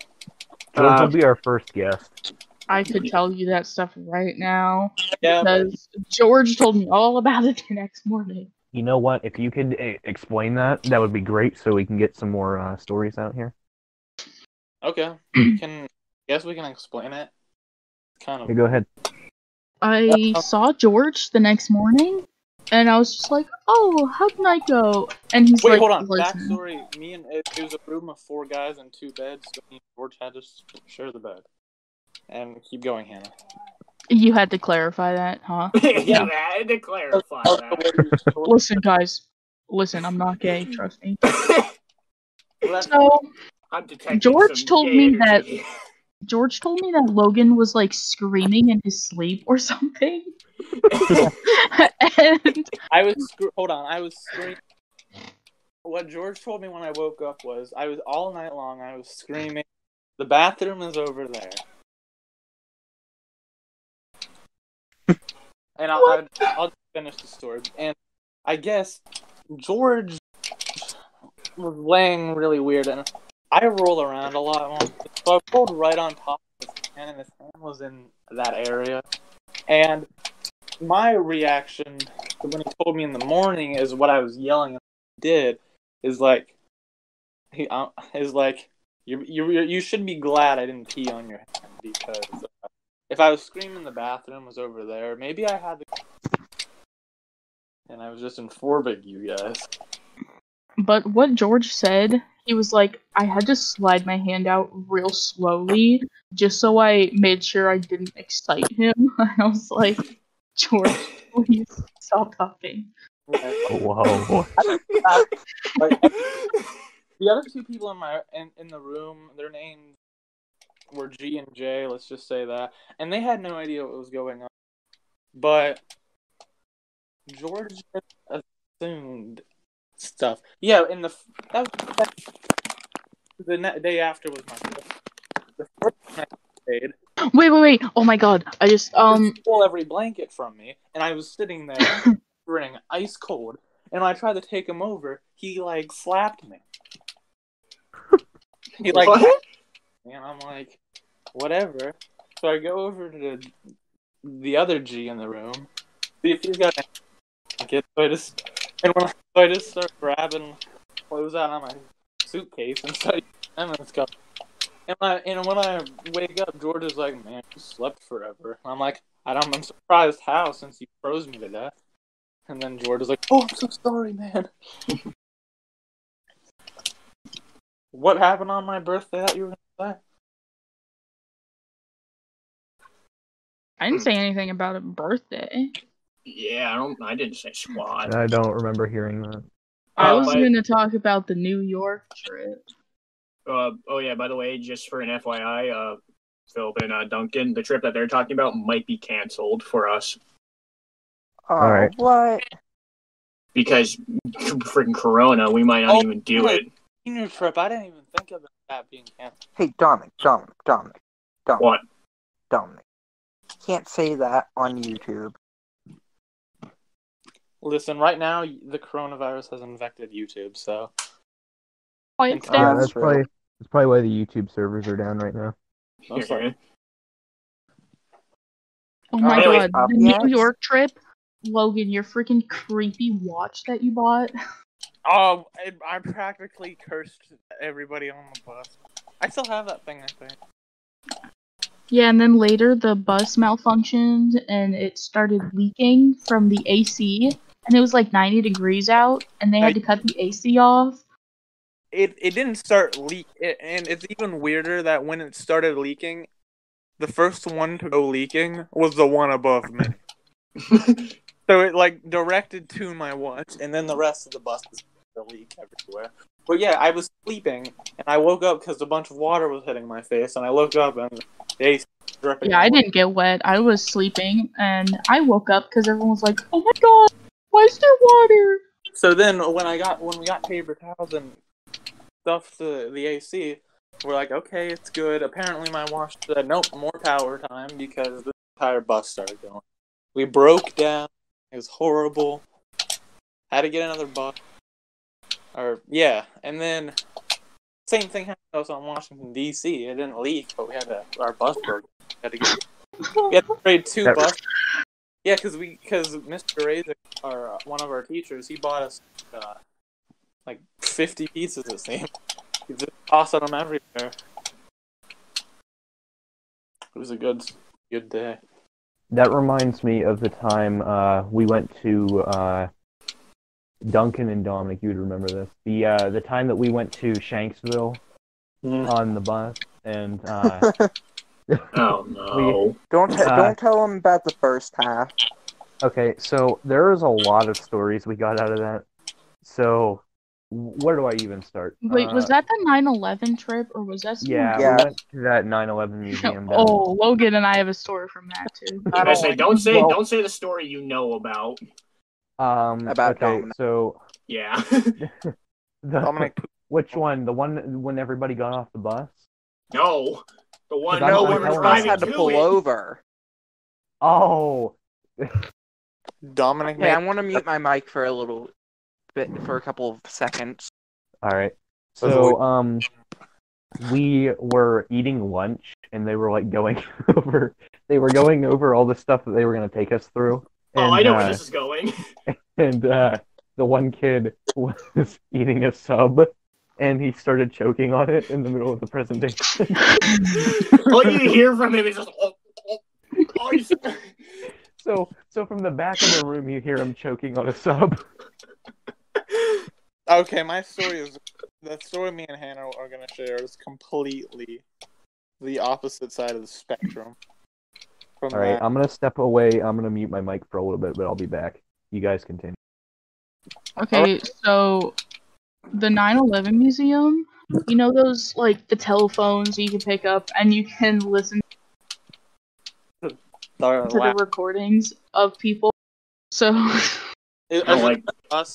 S1: George will be our first guest.
S4: I could tell you that stuff right now.
S5: Yeah,
S4: Because George told me all about it the next morning.
S1: You know what? If you could explain that, that would be great, so we can get some more stories out here.
S5: okay. Guess we can explain it. Kind of.
S1: Okay, go ahead.
S4: I saw George the next morning, and I was just like, "Oh, how'd the night go?" And he's
S5: Wait,
S4: like,
S5: hold on.
S4: "Listen."
S5: Backstory: it was a room of 4 guys and 2 beds, so me and George had to share the bed. And keep going, Hannah.
S4: You had to clarify that, huh?
S3: yeah, I had to clarify that.
S4: Listen, guys. Listen, I'm not gay. Trust me. So
S3: I'm detecting
S4: George
S3: some
S4: told
S3: gay
S4: me
S3: energy.
S4: that Logan was like screaming in his sleep or something. And
S5: I was screaming. What George told me when I woke up was I was all night long. I was screaming. The bathroom is over there. And I'll just finish the story. And I guess George was laying really weird, and I roll around a lot. So I rolled right on top of his hand, and his hand was in that area. And my reaction when he told me in the morning is what I was yelling and did is like you should be glad I didn't pee on your hand, because if I was screaming the bathroom was over there, maybe I had to, and I was just informing you guys.
S4: But what George said, he was like, I had to slide my hand out real slowly just so I made sure I didn't excite him. I was like, George, please stop talking.
S1: Whoa.
S5: Like, the other 2 people in the room, their names were G and J, let's just say that, and they had no idea what was going on. But George assumed stuff. Yeah, the day after was my birthday. The first night I stayed,
S4: Wait. Oh my god. I just,
S5: he stole every blanket from me, and I was sitting there, shivering, ice cold, and when I tried to take him over, he, like, slapped me. He, like,
S3: What?
S5: and I'm like, whatever. So I go over to the other G in the room, see if he's got any blankets. So I just start grabbing clothes out of my suitcase and start using them and stuff. And when I wake up, George is like, "Man, you slept forever." And I'm like, I'm surprised how, since you froze me to death. And then George is like, "Oh, I'm so sorry, man." What happened on my birthday that you were gonna say?
S4: I didn't say anything about a birthday.
S3: Yeah, I didn't say squat.
S1: I don't remember hearing that.
S4: I was
S3: but-
S4: going to talk about the New York trip.
S3: Oh yeah, by the way, just for an FYI, Philip and Duncan, the trip that they're talking about might be canceled for us
S2: Oh,
S1: Alright.
S2: what?
S3: because freaking Corona. We might not even do it.
S5: Senior trip, I didn't even think of that being canceled.
S2: Hey, Dominic.
S3: What?
S2: Dominic. You can't say that on YouTube.
S5: Listen, right now the coronavirus has infected YouTube, so
S4: Quiet
S5: Yeah,
S4: down.
S1: That's probably why the YouTube servers are down right now.
S5: most likely.
S4: Oh my
S3: Anyways,
S4: god, the
S2: yes.
S4: New York trip? Logan, your freaking creepy watch that you bought?
S5: Oh, I practically cursed everybody on the bus. I still have that thing, I think.
S4: Yeah, and then later the bus malfunctioned and it started leaking from the AC, and it was like 90 degrees out, and they had to cut the AC off.
S5: It didn't start and it's even weirder that when it started leaking, the first one to go leaking was the one above me. So it like directed to my watch, and then the rest of the buses to leak everywhere. But yeah, I was sleeping, and I woke up because a bunch of water was hitting my face, and I looked up, and the AC was dripping.
S4: Yeah, I didn't get wet. I was sleeping, and I woke up because everyone was like, "Oh my god, why is there water?"
S5: So then when we got paper towels and stuff to the AC, we're like, okay, it's good. Apparently my watch said, nope, more power time because the entire bus started going. We broke down. It was horrible. Had to get another bus. And then same thing happened to us on Washington D.C. It didn't leak, but our bus broke. We had to trade two buses. Yeah, because Mr. Razor, one of our teachers, he bought us like 50 pieces, it seemed. He just tossing them everywhere. It was a good day.
S1: That reminds me of the time we went to Duncan and Dominic. You would remember this. The time that we went to Shanksville on the bus, and
S3: oh no!
S2: Don't tell them about the first half.
S1: Okay, so there is a lot of stories we got out of that. So where do I even start?
S4: Wait, was that the 9/11 trip, or was that something
S1: Yeah,
S4: else?
S1: we went to that 9/11 museum.
S4: Oh, Logan and I have a story from that too.
S3: I say, don't say the story you know about.
S2: About
S1: okay,
S2: Dominic.
S1: so
S3: yeah.
S5: Dominic,
S1: which one? The one when everybody got off the bus?
S3: No, the one.
S1: No,
S2: when
S1: I'm
S2: the bus had to pull over.
S1: Oh.
S5: Dominic.
S2: Hey, I want to mute my mic for a couple of seconds.
S1: All right. So we were eating lunch, and they were like going over. They were going over all the stuff that they were going to take us through. And,
S3: I know where this is going.
S1: And the one kid was eating a sub, and he started choking on it in the middle of the presentation.
S3: All you hear from him is just.
S1: So from the back of the room, you hear him choking on a sub.
S5: Okay, the story me and Hannah are going to share is completely the opposite side of the spectrum.
S1: Alright, I'm going to step away. I'm going to mute my mic for a little bit, but I'll be back. You guys continue.
S4: Okay, so the 9/11 museum, you know those, like, the telephones you can pick up and you can listen to the recordings of people? So...
S3: I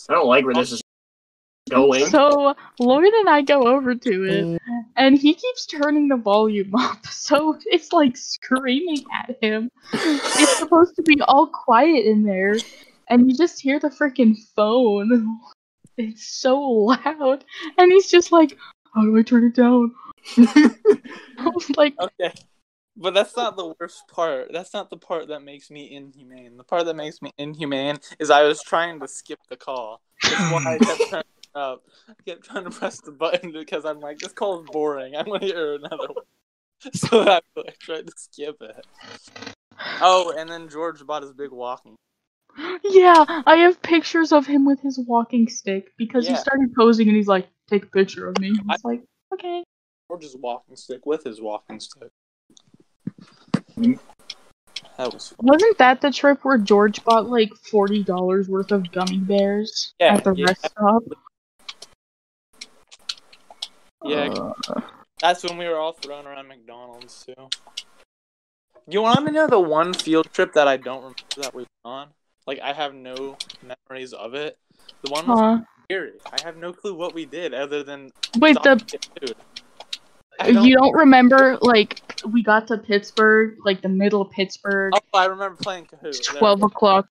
S3: don't like where this is going.
S4: So Logan and I go over to it, and he keeps turning the volume up, so it's like screaming at him. It's supposed to be all quiet in there, and you just hear the freaking phone. It's so loud, and he's just like, "How do I turn it down?" I was like,
S5: okay. But that's not the worst part. That's not the part that makes me inhumane. The part that makes me inhumane is I was trying to skip the call. That's why I kept turning up. I kept trying to press the button because I'm like, this call is boring. I want to hear another one. So I tried to skip it. Oh, and then George bought his big walking.
S4: Yeah, I have pictures of him with his walking stick because he started posing and he's like, "Take a picture of me." I was like, okay.
S5: George's walking stick with his walking stick. That was fun.
S4: Wasn't that the trip where George bought like $40 worth of gummy bears at the rest stop?
S5: Yeah, that's when we were all thrown around McDonald's too. You want to know the one field trip that I don't remember that we went on? Like, I have no memories of it. The one was scary. I have no clue what we did other than food.
S4: You don't remember, like, we got to Pittsburgh, like the middle of Pittsburgh.
S5: Oh, I remember playing Kahoot.
S4: 12 o'clock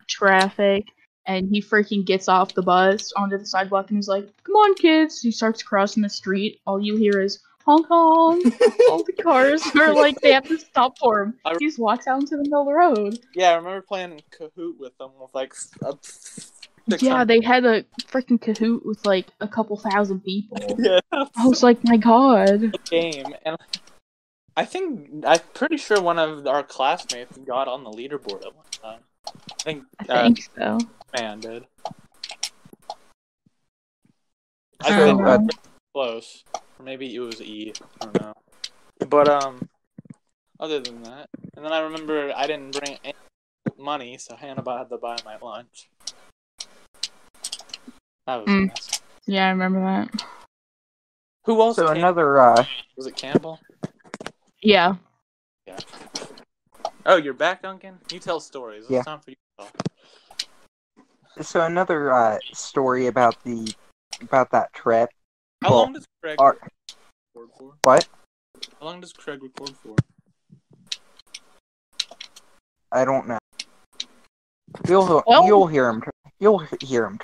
S4: traffic, and he freaking gets off the bus onto the sidewalk, and he's like, "Come on, kids." He starts crossing the street. All you hear is, honk honk. All the cars are like, they have to stop for him. He just walks out into the middle of the road.
S5: Yeah, I remember playing Kahoot with them with, like,
S4: yeah, they had a freaking Kahoot with like a couple thousand people.
S5: Yeah.
S4: I was like, my god.
S5: Game, and I'm pretty sure one of our classmates got on the leaderboard at one time.
S4: I think so.
S5: Man did.
S4: I don't know.
S5: Close. Or maybe it was E. I don't know. But other than that, and then I remember I didn't bring any money, so Hannah had to buy my lunch. That was nice.
S4: Yeah, I remember that.
S5: Who else?
S2: So
S5: came?
S2: another
S5: Was it Campbell?
S4: Yeah.
S5: Yeah. Oh, you're back, Duncan? You tell stories. It's time for you to talk.
S2: So another story about that trip.
S5: How long does Craig record for?
S2: What?
S5: How long does Craig record for?
S2: I don't know. You'll hear him. You'll hear him.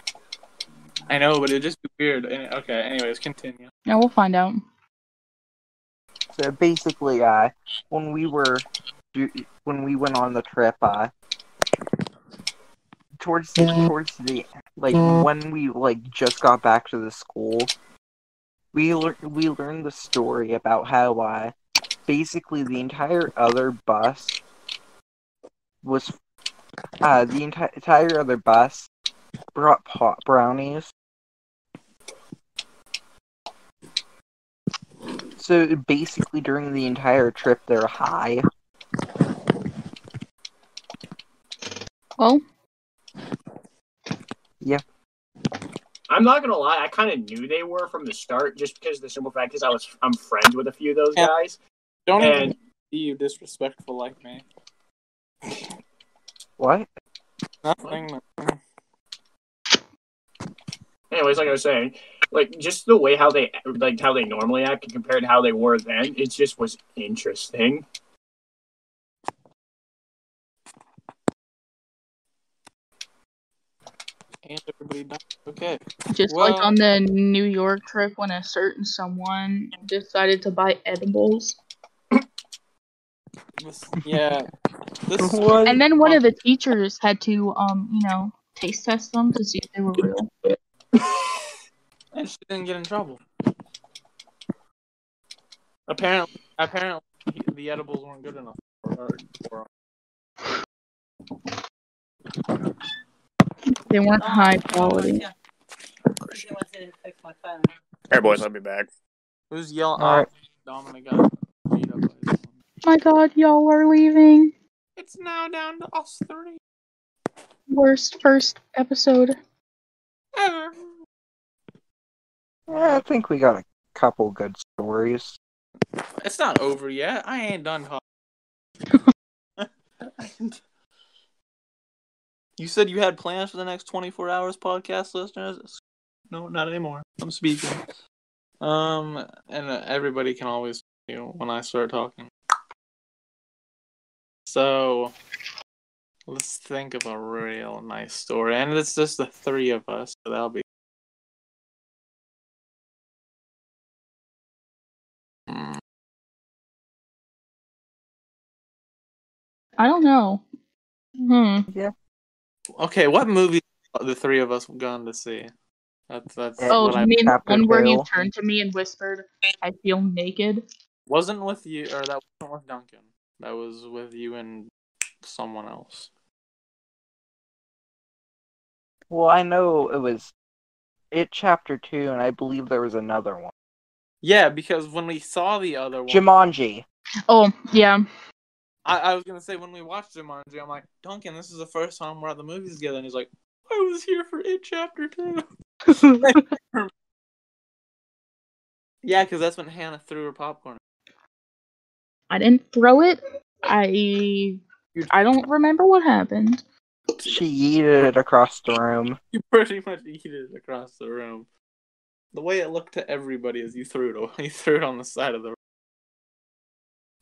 S5: I know, but it'd just be weird. Okay, anyways, continue.
S4: Yeah, we'll find out.
S2: So basically, when we went on the trip, towards the when we just got back to the school, we learned the story about how basically the entire other bus was the entire other bus brought brownies. So basically, during the entire trip, they're high.
S4: Well.
S2: Yeah.
S3: I'm not gonna lie, I kind of knew they were from the start, just because the simple fact is I'm friends with a few of those guys.
S5: Don't even be you disrespectful like me.
S2: What?
S5: Nothing.
S3: Anyways, like I was saying, just the way how they normally act compared to how they were then, it just was interesting.
S5: And everybody died. Okay.
S4: Just like on the New York trip when a certain someone decided to buy edibles. And then one of the teachers had to, taste test them to see if they were real.
S5: And she didn't get in trouble. Apparently, the edibles weren't good enough for
S4: They weren't high quality.
S3: Hey boys, I'll be back.
S5: Who's yelling?
S2: Alright.
S5: Dominic got beat up by his son.
S4: My God, y'all are leaving.
S5: It's now down to us 3.
S4: Worst first episode
S5: ever.
S2: Yeah, I think we got a couple good stories.
S5: It's not over yet. I ain't done talking. You said you had plans for the next 24 hours, podcast listeners? No, not anymore. I'm speaking. And everybody can always when I start talking. So, let's think of a real nice story. And it's just the 3 of us, so that'll be...
S4: I don't know.
S2: Yeah.
S5: Okay, what movie are the 3 of us gone to see? That's
S4: what you mean one where you turned to me and whispered, "I feel naked"?
S5: Wasn't with you, or that wasn't with Duncan. That was with you and someone else.
S2: Well, I know it was Chapter 2, and I believe there was another one.
S5: Yeah, because when we saw the other one...
S2: Jumanji.
S4: Oh, yeah.
S5: I was going to say, when we watched Jumanji, I'm like, Duncan, this is the first time we're at the movies together. And he's like, I was here for Chapter 2. Yeah, because that's when Hannah threw her popcorn.
S4: I didn't throw it. I don't remember what happened.
S2: She yeeted it across the room.
S5: You pretty much yeeted it across the room. The way it looked to everybody is you threw it away. You threw it on the side of the room.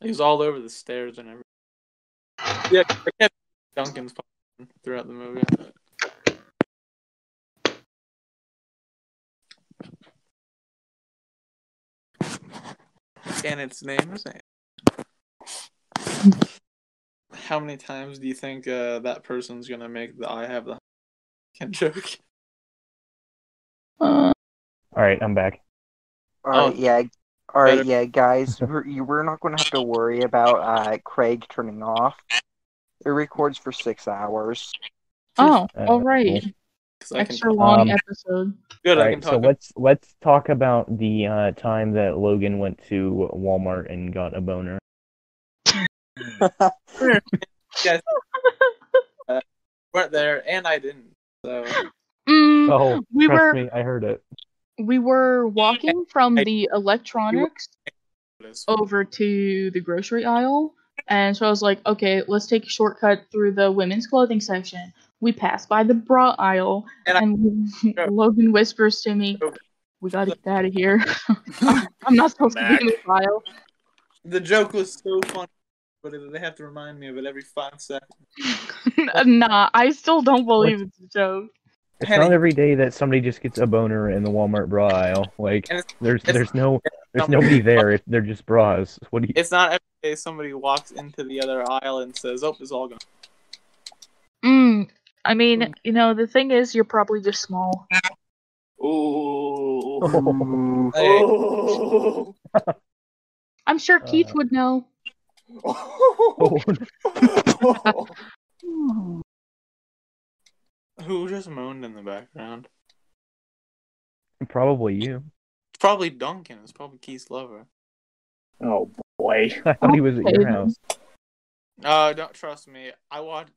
S5: It was all over the stairs and everything. Yeah, I kept Duncan's popcorn throughout the movie. And its name is Anne. How many times do you think that person's gonna make the "I have the" joke?
S1: Alright, I'm back.
S2: Alright, yeah. Alright, yeah, guys, we're not going to have to worry about Craig turning off. It records for 6 hours.
S4: Oh, all right. Extra long episode.
S5: Good,
S1: all
S5: I
S1: right,
S5: can
S1: so
S5: talk.
S1: let's talk about the time that Logan went to Walmart and got a boner.
S5: Yes. Weren't there, and I didn't. So
S1: Oh,
S4: we
S1: trust
S4: were
S1: me, I heard it.
S4: we were walking from the electronics
S5: this-
S4: over to the grocery aisle, and so I was like, okay, let's take a shortcut through the women's clothing section. We passed by the bra aisle, and Logan whispers to me, "We gotta get out of here. I'm not supposed to be in this aisle."
S5: The joke was so funny, but they have to remind me of it every 5 seconds.
S4: Nah, I still don't believe it's a joke.
S1: It's not every day that somebody just gets a boner in the Walmart bra aisle. Like, there's nobody there. They're just bras. What do you?
S5: It's not every day somebody walks into the other aisle and says, "Oh, it's all gone."
S4: I mean, the thing is, you're probably just small.
S3: Ooh.
S5: Oh.
S4: I'm sure Keith would know.
S5: Who just moaned in the background?
S1: Probably you.
S5: It's probably Duncan. It's probably Keith's lover.
S3: Oh boy.
S1: I thought he was at your house.
S5: Don't trust me. I watched.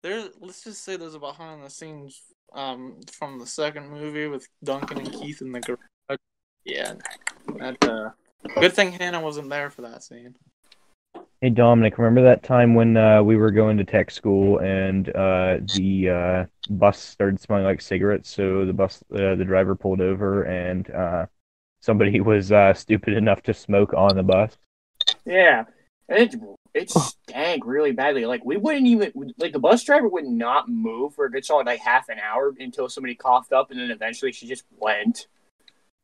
S5: Let's just say there's a behind the scenes from the second movie with Duncan and Keith in the garage. Yeah, good thing Hannah wasn't there for that scene.
S1: Hey Dominic, remember that time when we were going to tech school and the bus started smelling like cigarettes? So the driver pulled over and somebody was stupid enough to smoke on the bus.
S3: Yeah, it stank really badly. Like we wouldn't even the bus driver would not move for a good solid half an hour until somebody coughed up, and then eventually she just went.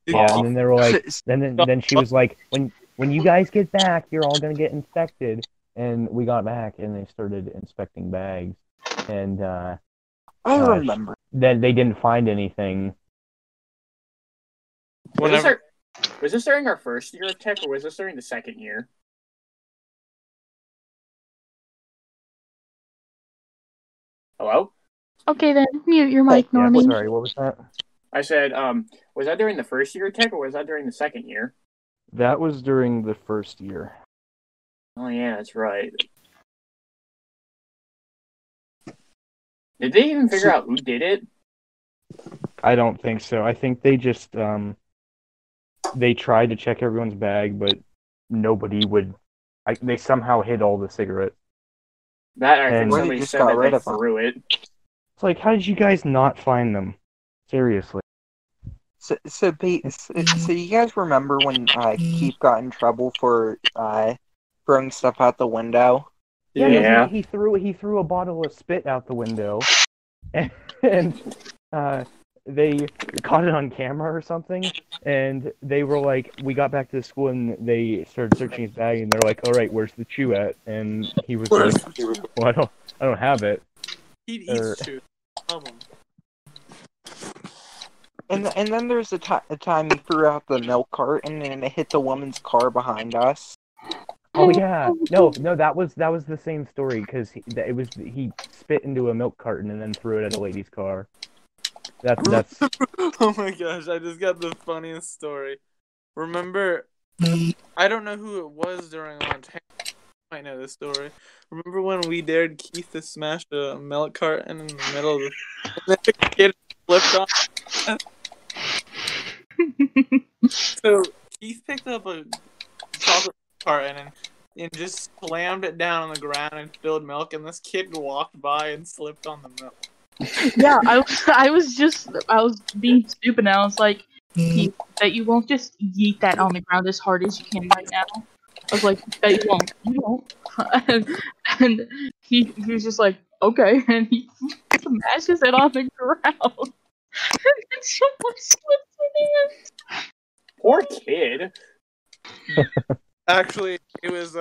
S1: Yeah, and then they were like, then she was like, when you guys get back, you're all gonna get inspected. And we got back, and they started inspecting bags, and
S2: I remember.
S1: Then they didn't find anything.
S3: Was this during our first year of tech, or was this during the second year? Hello?
S4: Okay, then mute your mic, Normie.
S1: Sorry, what was that?
S3: I said, was that during the first year of tech, or was that during the second year?
S1: That was during the first year.
S3: Oh yeah, that's right. Did they even figure out who did it?
S1: I don't think so. I think they just they tried to check everyone's bag, but nobody would. They somehow hid all the cigarettes.
S3: That I think somebody said that they threw it.
S1: It's like, how did you guys not find them? Seriously.
S2: So you guys remember when Keith got in trouble for throwing stuff out the window?
S1: Yeah. He threw a bottle of spit out the window, and they caught it on camera or something. And they were like, we got back to the school and they started searching his bag, and they're like, all right, where's the chew at? And he was like, well, I don't have it.
S5: He eats chew. Problem.
S2: And then there's a time he threw out the milk carton and it hit the woman's car behind us.
S1: Oh yeah, no, that was the same story because he spit into a milk carton and then threw it at a lady's car. That's.
S5: Oh my gosh! I just got the funniest story. Remember, I don't know who it was during lunch. I might know this story. Remember when we dared Keith to smash a milk carton in the middle of the kid flipped on? So Keith picked up a chocolate carton and just slammed it down on the ground and spilled milk, and this kid walked by and slipped on the milk.
S4: Yeah, I was being stupid, and I was like, Keith, that you won't just yeet that on the ground as hard as you can right now. I was like, that you won't. and he was just like, okay, and he smashes it on the ground. And someone slips in it.
S3: Poor kid.
S5: Actually, it was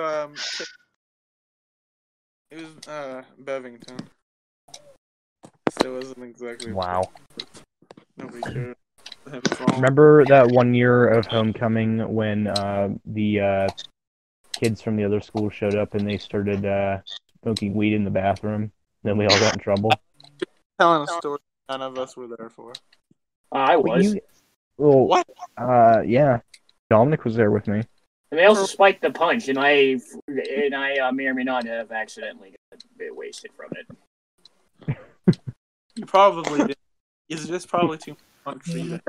S5: Bevington. So it wasn't exactly.
S1: Wow.
S5: Nobody cared.
S1: Remember that one year of homecoming when the kids from the other school showed up and they started smoking weed in the bathroom? Then we all got in trouble.
S5: Telling a story none of us were there for.
S3: I was.
S5: What?
S1: Yeah. Dominic was there with me.
S3: And they also spiked the punch, and I may or may not have accidentally got a bit wasted from it.
S5: You probably did. It's just probably too much for you.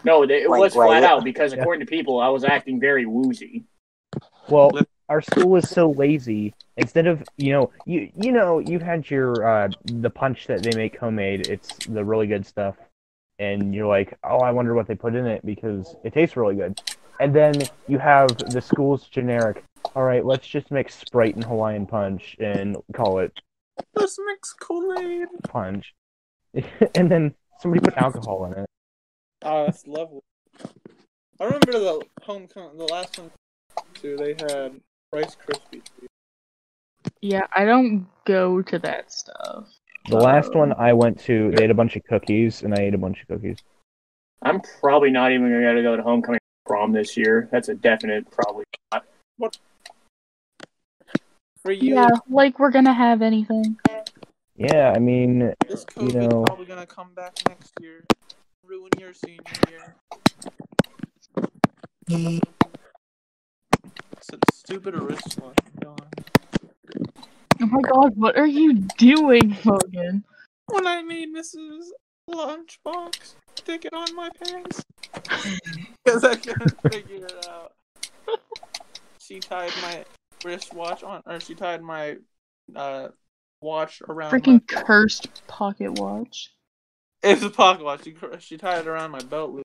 S3: No, it was flat out because according to people, I was acting very woozy.
S1: Well, our school is so lazy. Instead of you had your the punch that they make homemade. It's the really good stuff, and you're like, oh, I wonder what they put in it because it tastes really good. And then you have the school's generic. All right, let's just mix Sprite and Hawaiian Punch and call it.
S5: Let's mix Kool-Aid.
S1: Punch. And then somebody put alcohol in it.
S5: Oh, that's lovely. I remember the last one too. They had Rice Krispies.
S4: Yeah, I don't go to that stuff.
S1: The last one I went to, they had a bunch of cookies, and I ate a bunch of cookies.
S3: I'm probably not even going to go to homecoming prom this year. That's a definite probably not.
S5: What? For you?
S4: Yeah, like we're gonna have anything.
S1: Yeah, I mean,
S5: This COVID's probably gonna come back next year, ruin your senior year. It's a stupid wristwatch.
S4: Oh my god, what are you doing, Logan?
S5: When I made Mrs. Lunchbox stick it on my pants. Because I couldn't figure it out. She tied my wristwatch on, or she tied my watch around
S4: Freaking
S5: my
S4: cursed pocket watch.
S5: It's a pocket watch. She tied it around my belt loop.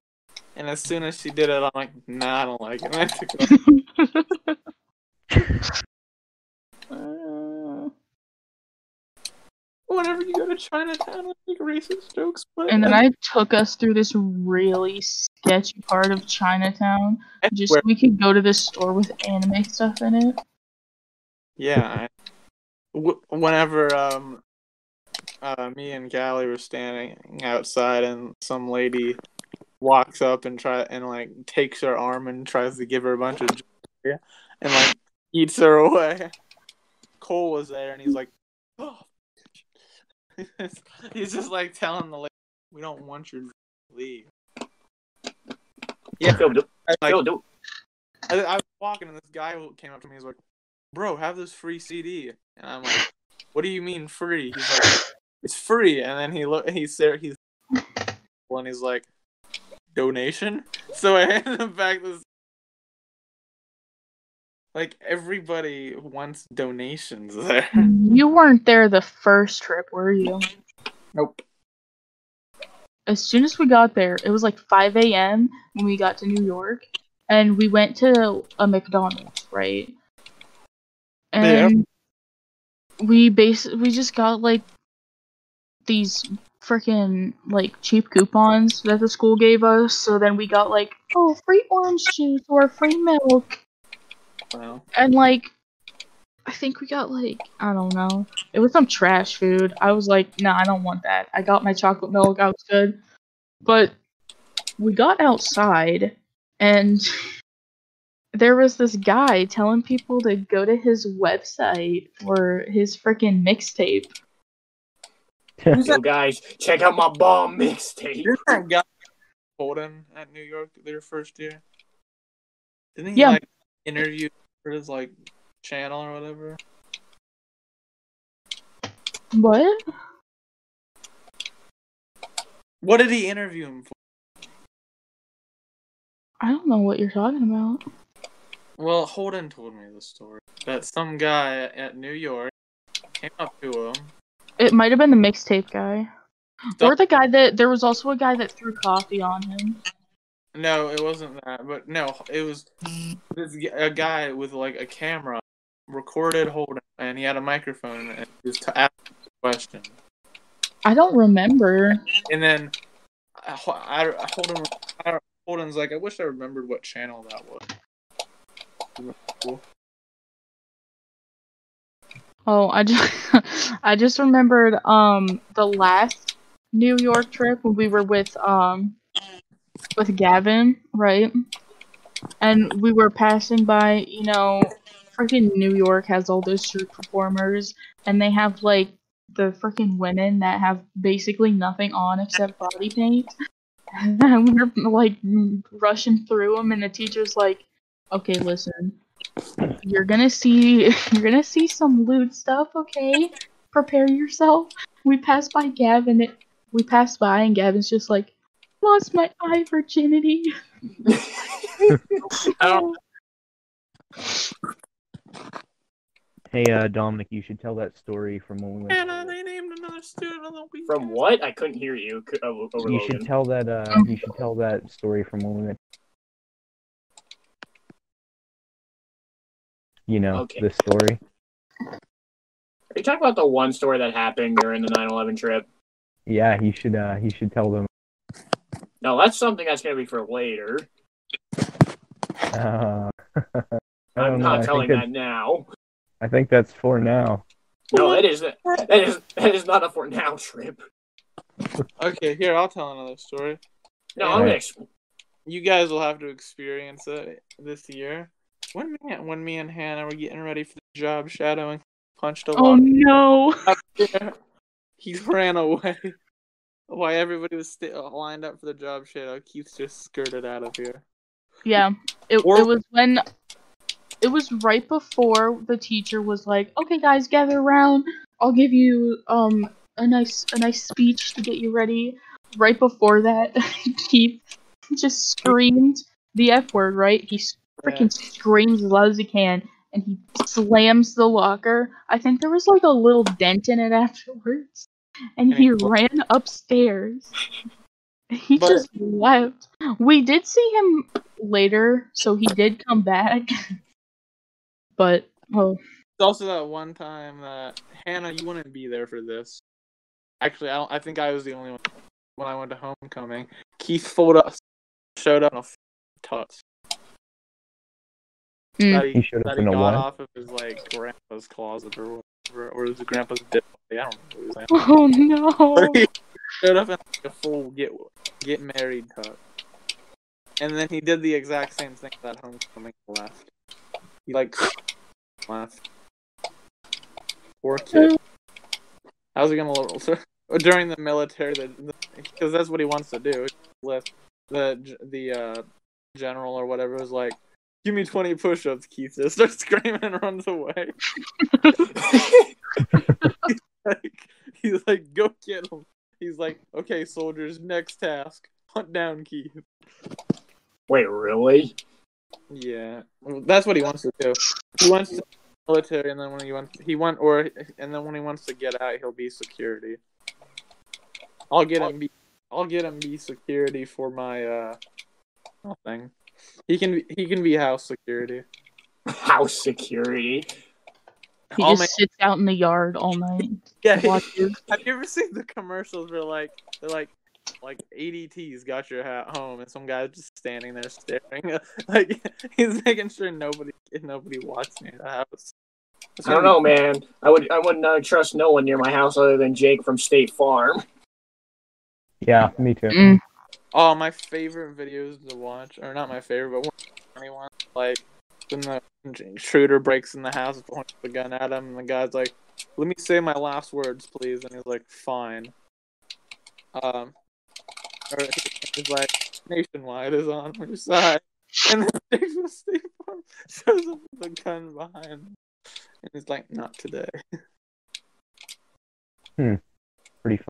S5: And as soon as she did it, I'm like, nah, I don't like it. And I took it off. Whenever you go to Chinatown, I make racist jokes. But
S4: And then I took us through this really sketchy part of Chinatown, just so we could go to this store with anime stuff in it.
S5: Yeah. Whenever me and Callie were standing outside, and some lady walks up and takes her arm and tries to give her a bunch of jokes, and like eats her away. Cole was there, and he's like, "Oh." He's just like telling the lady, "We don't want you to leave." Yeah, I was walking, and this guy came up to me. He's like, "Bro, have this free CD," and I'm like, "What do you mean free?" He's like, "It's free," and then he's like, "Donation?" So I handed him back this. Like, everybody wants donations there.
S4: You weren't there the first trip, were you?
S5: Nope.
S4: As soon as we got there, it was like 5 a.m. when we got to New York, and we went to a McDonald's, right? And we just got like these freaking like cheap coupons that the school gave us. So then we got like, oh, free orange juice or free milk.
S5: Wow.
S4: And like, I think we got like, I don't know. It was some trash food. I was like, nah, I don't want that. I got my chocolate milk. I was good. But we got outside, and there was this guy telling people to go to his website for his freaking mixtape.
S3: Yo, guys, check out my bomb mixtape.
S5: Didn't that guy Holden at New York their first year? Didn't he like interview for his like channel or whatever?
S4: What?
S5: What did he interview him for?
S4: I don't know what you're talking about.
S5: Well, Holden told me the story that some guy at New York came up to him.
S4: It might have been the mixtape guy. Or the guy there was also a guy that threw coffee on him.
S5: No, it wasn't that. But no, it was a guy with like a camera recorded Holden, and he had a microphone, and he was to ask a question.
S4: I don't remember.
S5: And then Holden's like, I wish I remembered what channel that was. Cool.
S4: Oh, I just remembered the last New York trip when we were with Gavin, right? And we were passing by, freaking New York has all those street performers, and they have like the freaking women that have basically nothing on except body paint. And we're like rushing through them, and the teacher's like, "Okay, listen, you're gonna see some lewd stuff. Okay, prepare yourself." We passed by Gavin. We passed by, and Gavin's just like, "Lost my eye virginity." Oh.
S1: Hey, Dominic, you should tell that story from when we went.
S5: Hannah, they named another student on the weekend.
S3: From what? I couldn't hear you.
S1: You should tell that. You should tell that story from when we went.
S3: Okay.
S1: This story.
S3: Are you talking about the one story that happened during the 9/11 trip?
S1: Yeah, he should tell them.
S3: No, that's something that's gonna be for later. I'm not telling that now.
S1: I think that's for now.
S3: No, that is not a for now trip.
S5: Okay, here, I'll tell another story.
S3: No, I'm gonna.
S5: You guys will have to experience it this year. When me and Hannah were getting ready for the job shadowing, punched a lot.
S4: Oh no!
S5: He ran away. While everybody was lined up for the job shadow, Keith just skirted out of here.
S4: Yeah, it was right before the teacher was like, "Okay, guys, gather around. I'll give you a nice speech to get you ready." Right before that, Keith just screamed the F word. Right? He freaking screams as loud as he can, and he slams the locker. I think there was like a little dent in it afterwards, and he ran upstairs. He just left. We did see him later, so he did come back. But,
S5: It's also that one time that Hannah, you wouldn't be there for this. Actually, I think I was the only one when I went to homecoming. Keith showed up in a tux.
S1: He showed up in a what?
S5: Off of his like grandpa's closet or whatever, or his grandpa's bed. I don't know what he was.
S4: Oh no!
S5: He showed up in like a full get married tux, and then he did the exact same thing that homecoming left. He like left. Poor kid. How's he gonna during the military? Because that's what he wants to do. The general or whatever was like, "Give me 20 push-ups, Keith." Just starts screaming and runs away. he's like, "Go get him." He's like, "Okay, soldiers, next task, hunt down Keith."
S3: Wait, really?
S5: Yeah, that's what he wants to do. He wants to be military, and then when he wants to get out, he'll be security. I'll get him be security for my thing. He can be house security.
S3: House security.
S4: He just sits out in the yard all night.
S5: Yeah. Have you ever seen the commercials where they're like ADT's got your home, and some guy's just standing there staring, like he's making sure nobody walks near the house.
S3: I don't know, man. I wouldn't trust no one near my house other than Jake from State Farm.
S1: Yeah, me too.
S5: Oh, my favorite videos to watch, or not my favorite, but one like when the intruder breaks in the house, points the gun at him, and the guy's like, "Let me say my last words, please," and he's like, "Fine." Or he's like, "Nationwide is on your side," and then Jake from State Farm shows up with a gun behind him, and he's like, "Not today."
S1: Pretty fun.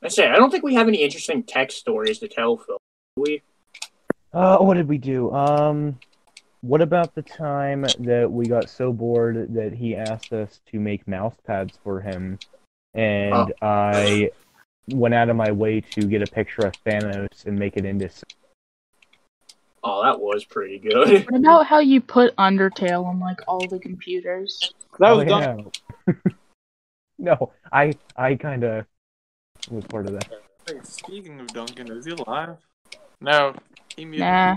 S3: I say, I don't think we have any interesting tech stories to tell, Phil. Do we?
S1: What did we do? What about the time that we got so bored that he asked us to make mouse pads for him, and I went out of my way to get a picture of Thanos and make it into...
S3: Oh, that was pretty good.
S4: What about how you put Undertale on like all the computers?
S5: That was dumb.
S1: Yeah. No, I kind of was part of that.
S5: Hey, speaking of Duncan, is he alive? No, he muted.
S4: Nah.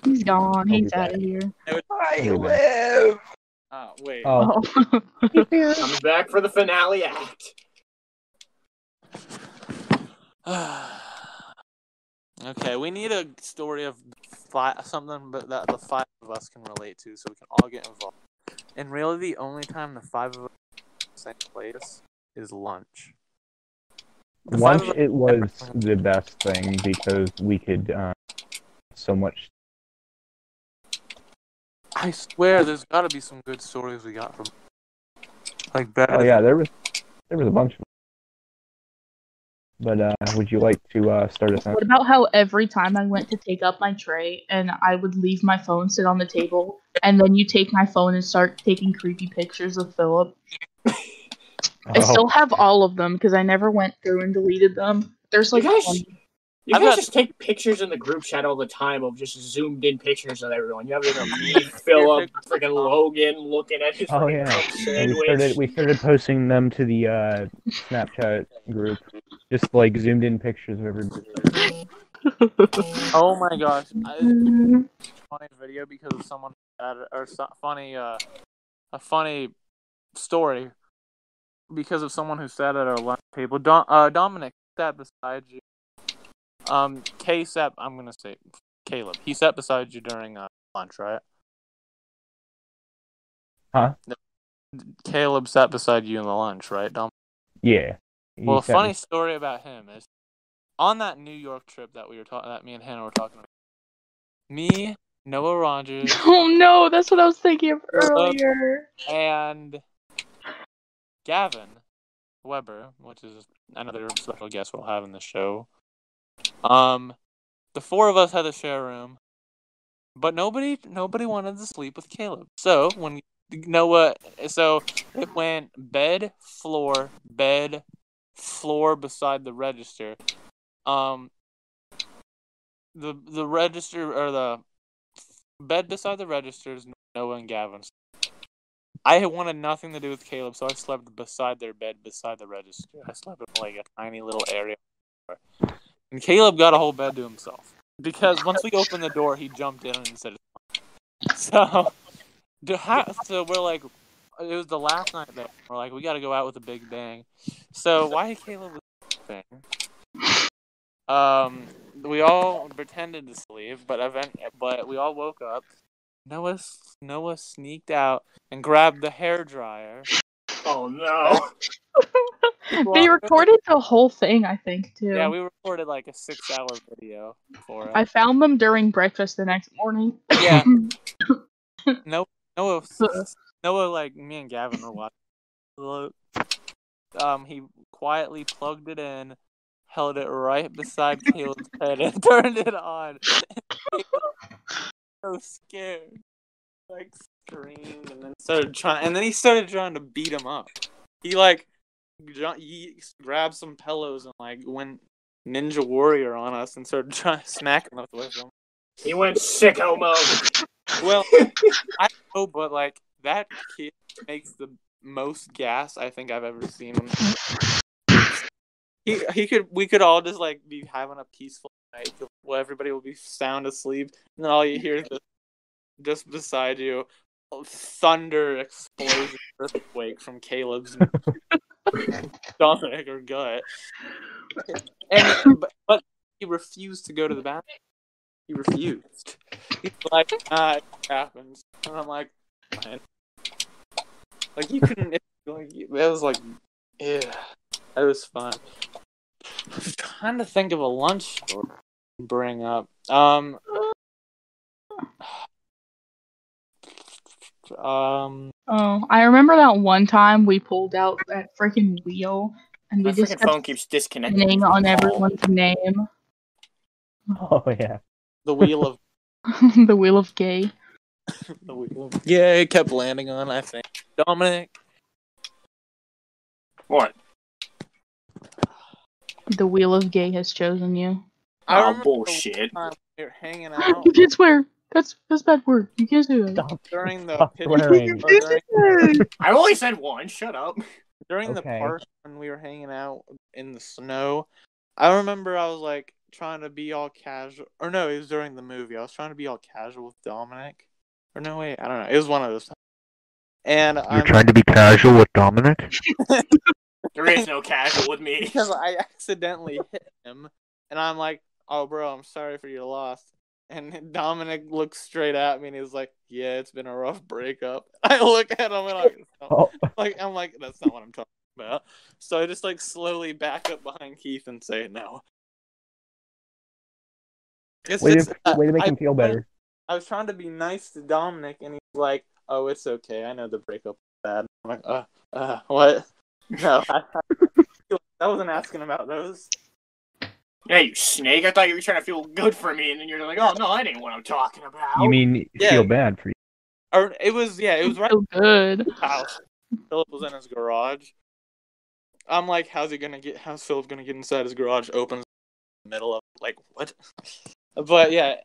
S4: He's gone. He's out of here.
S1: I live!
S5: Wait.
S1: Oh.
S3: Coming back for the finale act.
S5: Okay, we need a story of something that the five of us can relate to, so we can all get involved. And really, the only time the five of us are in the same place is lunch.
S1: Lunch, it was the best thing because we could so much.
S5: I swear, there's got to be some good stories we got from, like, better.
S1: Oh yeah, there was a bunch of them. But would you like to start us out?
S4: What about how every time I went to take up my tray and I would leave my phone sit on the table, and then you take my phone and start taking creepy pictures of Philip? I still have all of them because I never went through and deleted them. There's like
S3: you guys just take pictures in the group chat all the time of just zoomed in pictures of everyone. You have me, Philip, freaking Logan looking at his sandwich.
S1: We started posting them to the Snapchat group, just like zoomed in pictures of everybody.
S5: Oh my gosh! Funny video because of someone a funny story because of someone who sat at our lunch table. Dominic sat beside you. I'm gonna say Caleb. He sat beside you during lunch, right?
S1: Huh?
S5: Caleb sat beside you in the lunch, right, Dom?
S1: Yeah.
S5: Well, a funny story about him is on that New York trip that me and Hannah were talking about. Me, Noah Rogers.
S4: Oh no, that's what I was thinking of earlier.
S5: And Gavin Weber, which is another special guest we'll have in the show. The four of us had to share a room, but nobody wanted to sleep with Caleb. So when it went bed, floor beside the register. The register or the bed beside the register is Noah and Gavin's. I wanted nothing to do with Caleb, so I slept beside their bed beside the register. I slept in like a tiny little area. And Caleb got a whole bed to himself. Because once we opened the door, he jumped in and said, so we're like, it was the last night there. We're like, we got to go out with a big bang. So why Caleb was thing? We all pretended to sleep, but we all woke up. Noah sneaked out and grabbed the hairdryer.
S3: Oh no!
S4: They recorded the whole thing, I think, too.
S5: Yeah, we recorded like a 6-hour video for it.
S4: I found them during breakfast the next morning.
S5: Yeah. Noah, like me and Gavin were watching. He quietly plugged it in, held it right beside Caleb's head, and turned it on. So scared, like screamed, and then he started trying to beat him up. He grabbed some pillows and like went Ninja Warrior on us and started trying to smack us with them.
S3: He went sicko mode.
S5: Well, I know, but like that kid makes the most gas I think I've ever seen him. We could all just like be having a peaceful night where everybody will be sound asleep, and then all you hear is just beside you, thunder, explosion, earthquake from Caleb's stomach or gut. But he refused to go to the bathroom. He refused. He's like, it happens. And I'm like, fine. Like, you couldn't, it was like, yeah, that was fun. I was trying to think of a lunch story to bring up.
S4: I remember that one time we pulled out that freaking wheel and we just
S3: phone keeps disconnecting
S4: on everyone's name.
S1: Oh yeah.
S5: The wheel of
S4: the wheel of gay.
S5: The wheel of... Yeah, it kept landing on, I think. Dominic.
S3: What?
S4: The wheel of gay has chosen you.
S3: Oh, bullshit.
S5: We were hanging out.
S4: You can't swear. That's bad word. You can't say that.
S5: During the
S3: I only said one. Shut up.
S5: During the park when we were hanging out in the snow, I remember I was like trying to be all casual. Or no, it was during the movie. I was trying to be all casual with Dominic. Or no, wait, I don't know. It was one of those times. And
S1: You're trying to be casual with Dominic?
S3: There is no casual with me.
S5: Because I accidentally hit him, and I'm like, "Oh, bro, I'm sorry for your loss." And Dominic looks straight at me, and he's like, "Yeah, it's been a rough breakup." I look at him, and I'm like, "That's not what I'm talking about." So I just like slowly back up behind Keith and say, "No."
S1: Way to make him feel better.
S5: I was trying to be nice to Dominic, and he's like, "Oh, it's okay. I know the breakup was bad." I'm like, what? No, I wasn't asking about those.
S3: Yeah, you snake. I thought you were trying to feel good for me, and then you're like, oh, no, that ain't what I'm talking about.
S1: You mean feel bad for you?
S5: Or it was right
S4: So good.
S5: house. Philip was in his garage. I'm like, how's Philip gonna get inside his garage? Opens in the middle of like what? But yeah,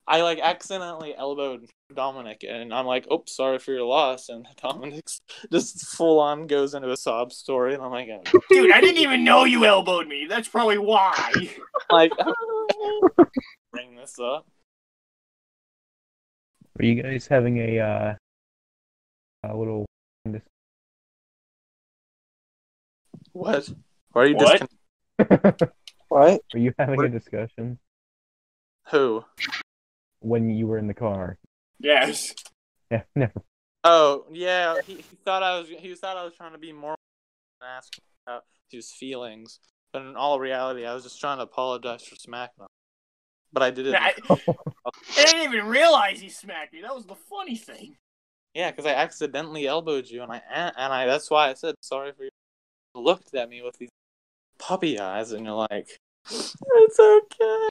S5: I like accidentally elbowed Dominic, and I'm like, "Oh, sorry for your loss." And Dominic's just full on goes into a sob story, and I'm like,
S3: dude, I didn't even know you elbowed me. That's probably why.
S5: Like, bring this up.
S1: Are you guys having a little?
S5: What? Why are you
S3: What?
S2: What?
S1: Are you having a discussion?
S5: Who?
S1: When you were in the car.
S3: Yes.
S1: Yeah, never.
S5: Oh, yeah. He thought I was trying to be more and ask about his feelings, but in all reality, I was just trying to apologize for smacking him. But I did it.
S3: I didn't even realize he smacked me. That was the funny thing.
S5: Yeah, because I accidentally elbowed you, and I that's why I said sorry for you. Looked at me with these puppy eyes, and you're like, "It's okay."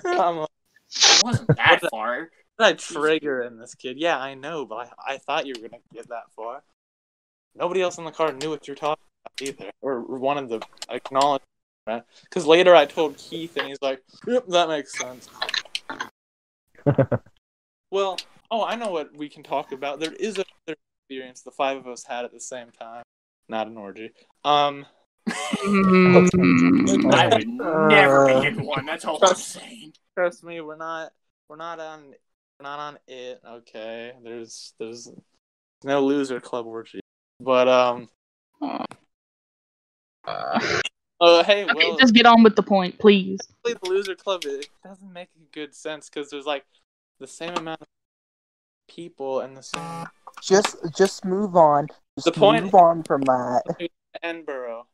S5: I'm like,
S3: it wasn't that far.
S5: What did I trigger in this kid? Yeah, I know, but I thought you were gonna get that far. Nobody else in the car knew what you're talking about either, or wanted to acknowledge that. Because later I told Keith, and he's like, "Yep, that makes sense." Well, I know what we can talk about. There is another experience the five of us had at the same time. Not an orgy.
S3: I would never be in one. That's all I'm saying.
S5: Trust me, we're not on it. Okay, there's no loser club orgy, but hey, well,
S4: just get on with the point, please.
S5: The loser club, it doesn't make good sense because there's like the same amount of people and the same.
S2: Just move on. Move on from that.
S5: Edinburgh.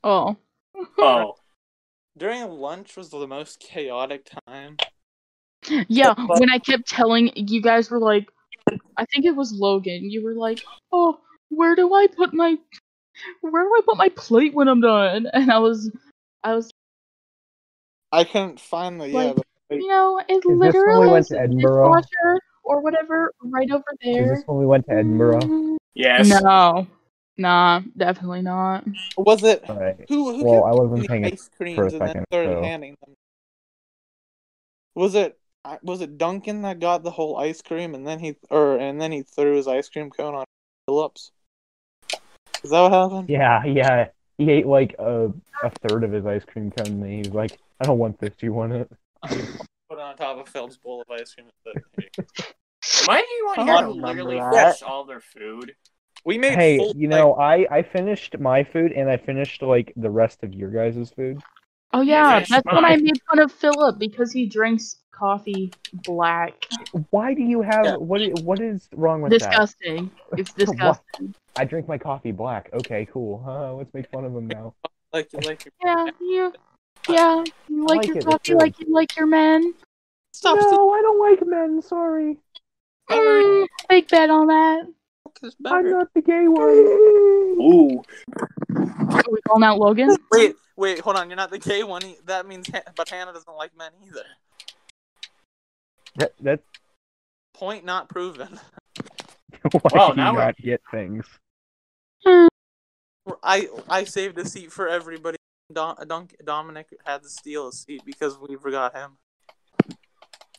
S4: Oh.
S5: During lunch was the most chaotic time.
S4: Yeah, when I kept telling you guys were like, I think it was Logan. You were like, "Oh, where do I put my plate when I'm done?" And
S5: I couldn't find the
S4: like, it literally went to Edinburgh or whatever right over there.
S1: Is this when we went to Edinburgh?
S3: Yes.
S4: No. Nah, definitely not.
S5: Was it?
S1: Right.
S5: Who
S1: I wasn't paying
S5: ice creams
S1: for a
S5: and then
S1: second,
S5: started
S1: so.
S5: handing them? Was it Duncan that got the whole ice cream and then he threw his ice cream cone on Phillips? Is that what happened?
S1: Yeah. He ate like a third of his ice cream cone, and he was like, "I don't want this. Do you want it?"
S5: Put it on top of Phil's bowl of ice cream.
S3: Am I the one here who literally finished all their food?
S5: We made.
S1: Hey, I finished my food, and I finished like the rest of your guys' food.
S4: Oh yeah, that's when I made fun of Philip because he drinks coffee black.
S1: Why do you have what is wrong with
S4: disgusting.
S1: that?
S4: It's disgusting.
S1: I drink my coffee black. Okay, cool. Let's make fun of him now.
S4: Yeah, you like your coffee like you like your men.
S1: No, I don't like men. Sorry.
S4: Big bet on that.
S1: I'm not the gay one.
S3: Ooh.
S4: Are we calling out Logan?
S5: Wait, hold on. You're not the gay one. That means, but Hannah doesn't like men either.
S1: That
S5: point not proven.
S1: Why do you not get things?
S5: I saved a seat for everybody. Dominic had to steal a seat because we forgot him.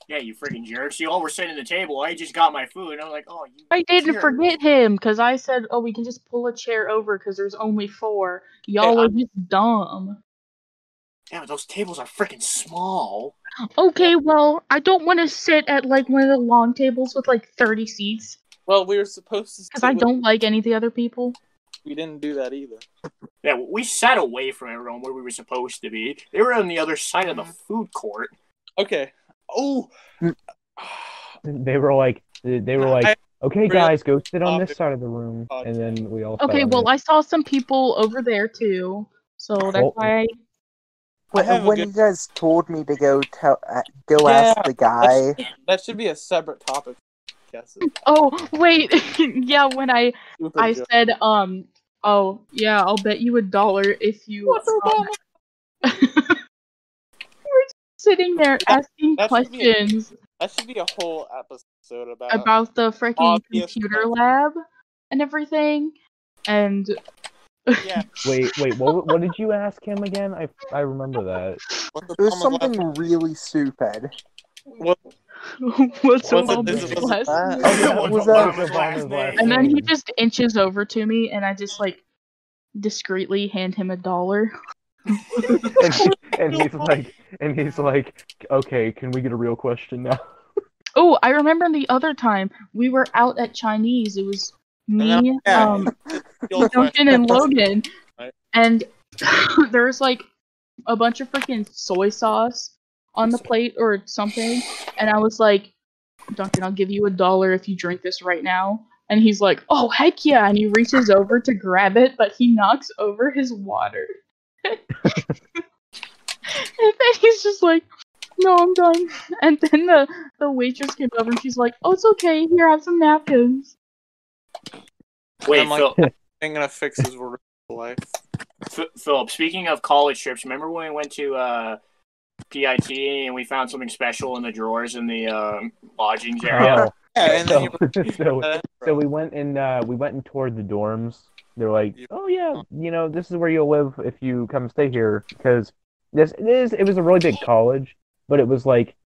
S3: Yeah, you freaking jerks. You all were sitting at the table. I just got my food. And I'm like, oh, you
S4: I didn't
S3: jerks.
S4: forget him because I said, oh, we can just pull a chair over because there's only 4. Y'all are just dumb.
S3: Yeah, but those tables are freaking small.
S4: Okay, well, I don't want to sit at like one of the long tables with like 30 seats.
S5: Well, we were supposed to.
S4: Because I don't like any of the other people.
S5: We didn't do that either.
S3: Yeah, we sat away from everyone where we were supposed to be. They were on the other side of the food court.
S5: Okay. Oh.
S1: They were like, okay, guys, go sit on this side of the room, and then we all.
S4: Okay, well, I saw some people over there too, so that's why.
S2: When you guys told me to go ask the guy.
S5: That should be a separate topic.
S4: Oh wait, yeah. When I said oh yeah, I'll bet you $1 if you. We're sitting there asking questions.
S5: That should be a whole episode
S4: about the freaking computer lab and everything, and.
S5: Yeah.
S1: Wait. What did you ask him again? I remember that.
S2: It was something really stupid.
S4: What's Obama's last name? And then he just inches over to me, and I just like discreetly hand him $1.
S1: and he's like, okay, can we get a real question now?
S4: Oh, I remember the other time we were out at Chinese. It was me, Duncan, and Logan, and there's like a bunch of freaking soy sauce on the plate or something, and I was like, Duncan, I'll give you $1 if you drink this right now. And he's like, oh heck yeah, and he reaches over to grab it, but he knocks over his water. And then he's just like, no, I'm done. And then the waitress came over and she's like, oh, it's okay, here, have some napkins.
S3: Wait,
S5: Phil. I'm gonna fix his life.
S3: Philip, speaking of college trips, remember when we went to PIT and we found something special in the drawers in the lodgings area?
S1: So we went and toured the dorms. They're like, oh yeah, this is where you'll live if you come stay here, because it was a really big college, but it was like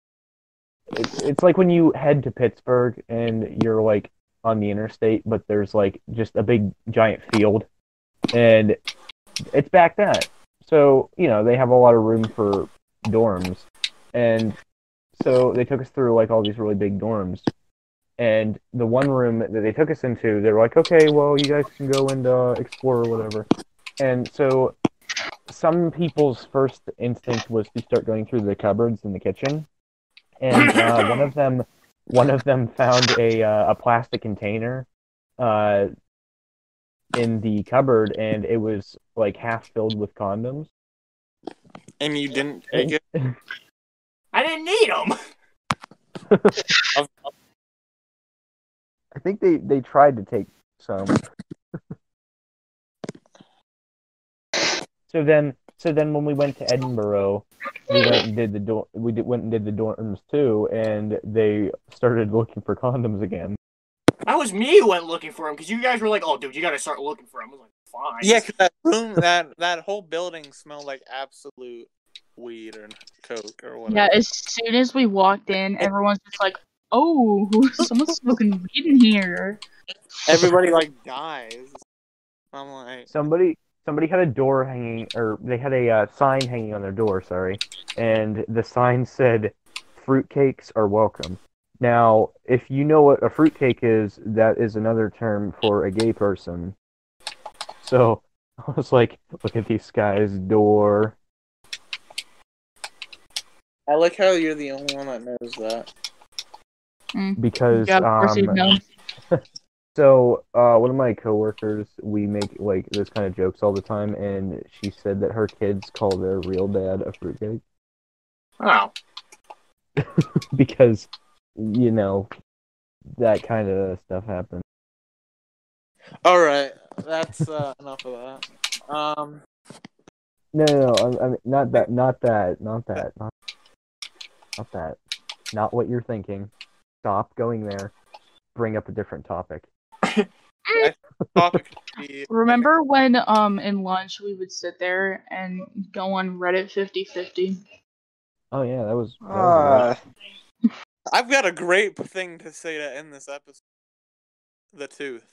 S1: it's like when you head to Pittsburgh and you're like on the interstate, but there's like just a big giant field, and it's back that. So they have a lot of room for dorms, and so they took us through like all these really big dorms. And the one room that they took us into, they were like, okay, well, you guys can go and explore or whatever. And so some people's first instinct was to start going through the cupboards in the kitchen, and one of them found a plastic container in the cupboard, and it was like half filled with condoms.
S5: And you didn't take it?
S3: I didn't need them.
S1: I think they tried to take some. So then when we went to Edinburgh, we went and did the dorms too, and they started looking for condoms again.
S3: That was me who went looking for them, because you guys were like, "Oh, dude, you got to start looking for them." I was like, "Fine."
S5: Yeah, because that room, that whole building smelled like absolute weed or coke or whatever.
S4: Yeah, as soon as we walked in, everyone's just like, "Oh, someone's smoking weed in here."
S5: Everybody like dies. I'm like,
S1: somebody had a door hanging, or they had a sign hanging on their door. Sorry, and the sign said, "Fruitcakes are welcome." Now, if you know what a fruitcake is, that is another term for a gay person. So I was like, look at this guy's door.
S5: I like how you're the only one that knows that.
S1: Because
S4: yeah, of course you know.
S1: So one of my coworkers, we make like those kind of jokes all the time, and she said that her kids call their real dad a fruitcake.
S3: Oh.
S1: Because that kind of stuff happens.
S5: All right, that's enough of that.
S1: No, I mean, not that, not what you're thinking. Stop going there. Bring up a different topic.
S4: Remember when in lunch we would sit there and go on Reddit 50/50?
S1: Oh yeah, that was great.
S5: I've got a great thing to say to end this episode. The tooth.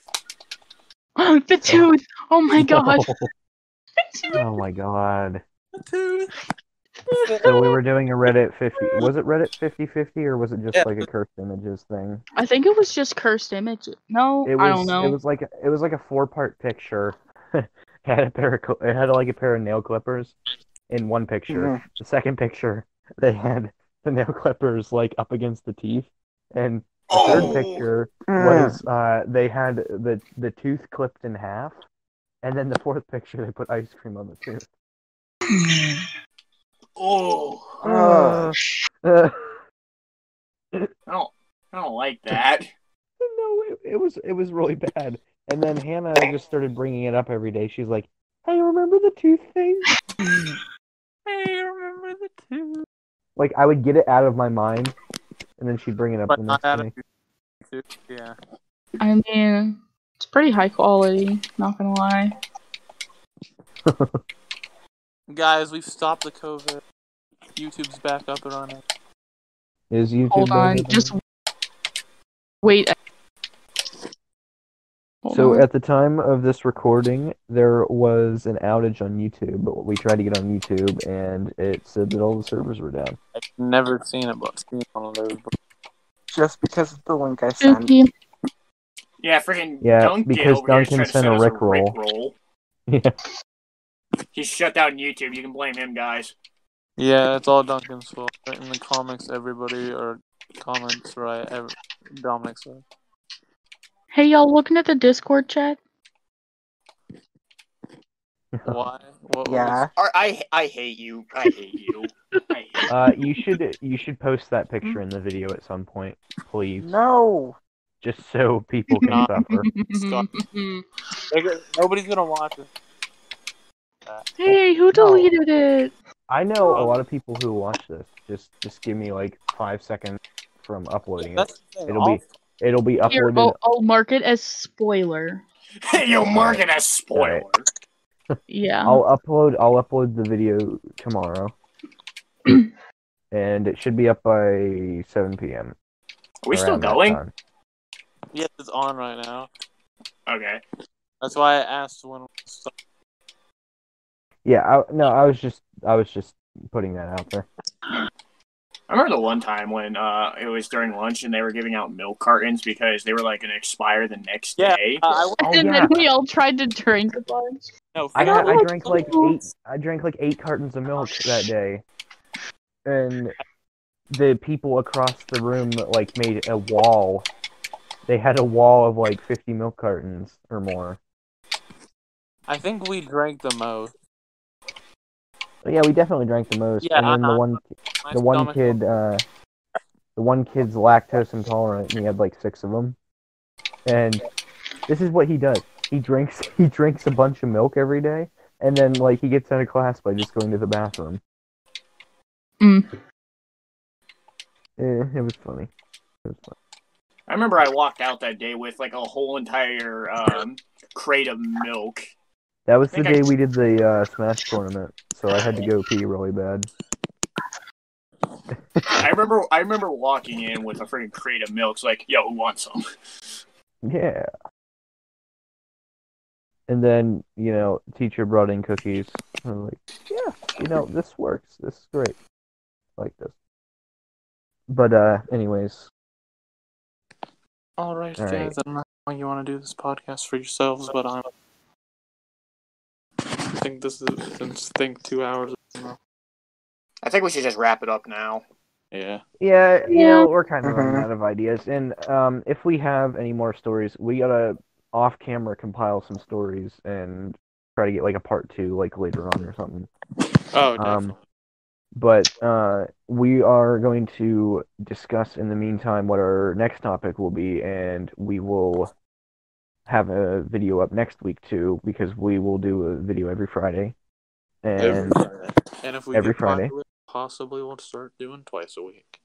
S4: The tooth! Oh my god!
S1: Oh my god.
S5: The tooth!
S1: So we were doing a Reddit 50. Was it Reddit 50/50 or was it just
S5: Yeah.
S1: like a cursed images thing?
S4: I think it was just cursed images. No, I don't know.
S1: It was like a 4-part picture. It had like a pair of nail clippers in one picture. The second picture, they had the nail clippers like up against the teeth, and the third picture was they had the tooth clipped in half, and then the fourth picture they put ice cream on the tooth.
S3: Oh,
S1: Uh,
S3: I don't like that.
S1: No, it was really bad. And then Hannah just started bringing it up every day. She's like, "Hey, remember the tooth thing?"
S5: Hey, remember the tooth?
S1: Like I would get it out of my mind, and then she'd bring it up
S5: But
S1: the
S5: not
S1: next
S5: out
S1: day.
S5: of tooth. Yeah.
S4: I mean, it's pretty high quality, not gonna lie.
S5: Guys, we've stopped the COVID. YouTube's back up and running.
S1: Is YouTube?
S4: Hold on,
S1: back up
S4: just
S1: now?
S4: wait. Hold
S1: So
S4: on.
S1: at the time of this recording, there was an outage on YouTube. But we tried to get on YouTube, and it said that all the servers were down.
S5: I've never seen it, but seen one of those.
S2: Just because of the link I sent.
S4: Spooky.
S3: Yeah, freaking
S1: Yeah,
S3: Duncan
S1: because
S3: over here is
S1: Duncan
S3: trying to
S1: sent
S3: set
S1: a
S3: us a
S1: Rickroll.
S3: Rickroll.
S1: Yeah.
S3: He's shut down YouTube. You can blame him, guys.
S5: Yeah, it's all Duncan's fault. Right in the comics, everybody or comments right. Dominic's right.
S4: Hey, y'all, looking at the Discord chat?
S5: Why? What
S2: Yeah.
S3: I hate you. I hate you. I hate you.
S1: You should post that picture in the video at some point, please.
S2: No.
S1: Just so people can
S5: Nah.
S1: suffer.
S5: Nobody's gonna watch it.
S4: Hey, who deleted it?
S1: I know a lot of people who watch this. Just give me like 5 seconds from uploading it.
S5: That's the thing.
S1: It'll be
S4: Here,
S1: uploaded.
S4: I'll mark it as spoiler.
S3: You'll mark it as spoiler.
S4: Yeah.
S1: I'll upload the video tomorrow. And it should be up by 7 p.m.
S3: Are we still
S1: around that
S3: going?
S1: time.
S5: Yes, it's on right now.
S3: Okay.
S5: That's why I asked when we stopped.
S1: Yeah, I was just putting that out there.
S3: I remember the one time when it was during lunch and they were giving out milk cartons because they were like going to expire the next day.
S4: And then we all tried to drink a bunch.
S5: No,
S1: I
S4: Oh,
S1: drank like
S4: cute.
S1: 8 cartons of milk that day, and the people across the room like made a wall. They had a wall of like 50 milk cartons or more.
S5: I think we drank the most.
S1: But yeah, we definitely drank the most.
S5: Yeah,
S1: and then the one kid's lactose intolerant, and he had like 6 of them. And this is what he does. He drinks a bunch of milk every day, and then like he gets out of class by just going to the bathroom. It was funny.
S3: I remember I walked out that day with like a whole entire crate of milk.
S1: That was the day we did the Smash tournament, so I had to go pee really bad.
S3: I remember walking in with a freaking crate of milk. It's like, yo, who wants some?
S1: Yeah. And then, teacher brought in cookies. And I'm like, yeah, this works. This is great. I like this. But, anyways.
S5: All right, guys. I don't know how you want to do this podcast for yourselves, but I think this is 2 hours.
S3: I think we should just wrap it up now.
S5: Yeah.
S1: Yeah, we're kind of running out of ideas. And if we have any more stories, we gotta off-camera compile some stories and try to get like a part 2 like later on or something.
S5: Oh, definitely.
S1: But we are going to discuss in the meantime what our next topic will be, and we will have a video up next week too, because we will do a video every Friday. And
S5: if we
S1: every
S5: get
S1: Friday,
S5: popular, possibly we'll start doing twice a week.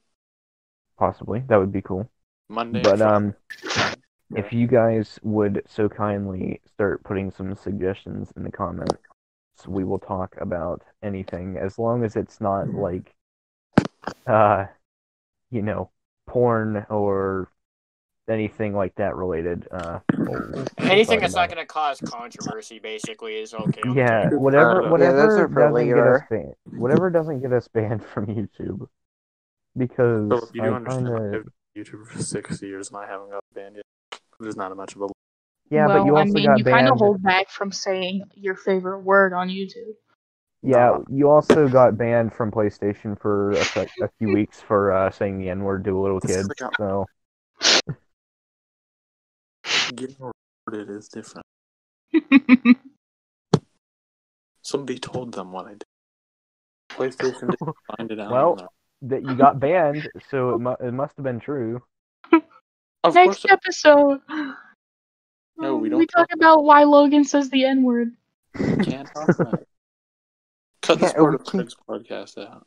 S1: Possibly, that would be cool.
S5: Monday.
S1: But
S5: Friday.
S1: if you guys would so kindly start putting some suggestions in the comments, we will talk about anything, as long as it's not like, porn or anything like that related.
S3: Anything that's not going to cause controversy, basically, is okay.
S1: Yeah,
S2: those
S1: whatever
S2: are for
S1: doesn't get us
S2: later.
S1: banned. Whatever doesn't get us banned from YouTube, because
S5: Philip, you do
S1: I
S5: understand
S1: kind
S5: I've
S1: of
S5: been on YouTube for 6 years and I haven't got banned yet. There's not much of a.
S1: yeah,
S4: well,
S1: but you
S4: I
S1: also
S4: mean,
S1: got
S4: you kind of
S1: banned.
S4: hold back from saying your favorite word on YouTube.
S1: Yeah,
S5: Nah.
S1: you also got banned from PlayStation for a few weeks for saying the N-word to a little kid. So
S5: Getting recorded is different. Somebody told them what I did. PlayStation didn't find it out.
S1: well, that you got banned, so it must have been true.
S5: Of
S4: Next
S5: course.
S4: episode,
S5: No, we don't
S4: we talk about why Logan says the N word.
S5: We can't talk about it. Cut this
S2: Yeah,
S5: part
S2: we
S5: of
S2: can-
S5: Craig's podcast out.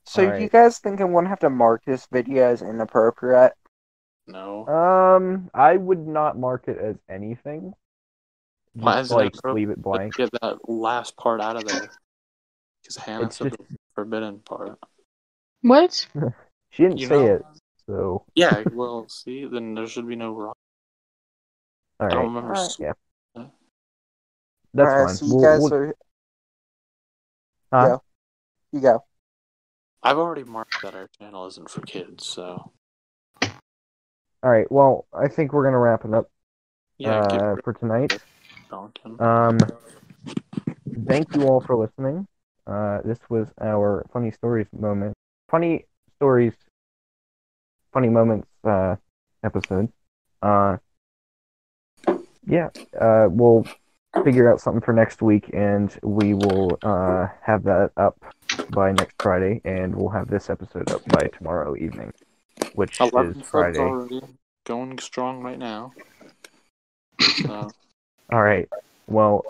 S2: So you
S1: Alright.
S2: guys think I'm gonna have to mark this video as inappropriate?
S5: No.
S1: I would not mark it as anything.
S5: Why
S1: Just
S5: isn't it
S1: leave it blank.
S5: Get that last part out of there. Because Hannah
S1: It's
S5: said
S1: just-
S5: the forbidden part.
S4: What?
S1: She didn't
S5: You
S1: say
S5: know?
S1: it, so
S5: Yeah, well, see, then there should be no wrong.
S1: all
S5: I don't
S1: right.
S5: remember.
S2: Alright.
S1: Yeah, that's
S2: Alright,
S1: fine.
S2: so you guys are.
S1: Huh?
S2: Go. You go.
S5: I've already marked that our channel isn't for kids, so.
S1: All right. Well, I think we're gonna wrap it up
S5: Yeah,
S1: for tonight.
S5: Donkin.
S1: Thank you all for listening. This was our funny stories moment. Funny stories, funny moments episode. Yeah. We'll figure out something for next week, and we will have that up by next Friday, and we'll have this episode up by tomorrow evening, which
S5: 11
S1: is
S5: subs
S1: Friday.
S5: already. Going strong right now. So.
S1: All right. Well,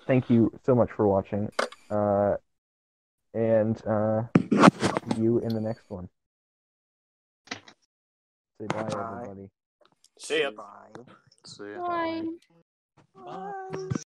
S1: thank you so much for watching, and see you in the next one. Say bye, everybody.
S3: See ya.
S2: Bye.
S5: See ya.
S4: Bye.
S5: Bye.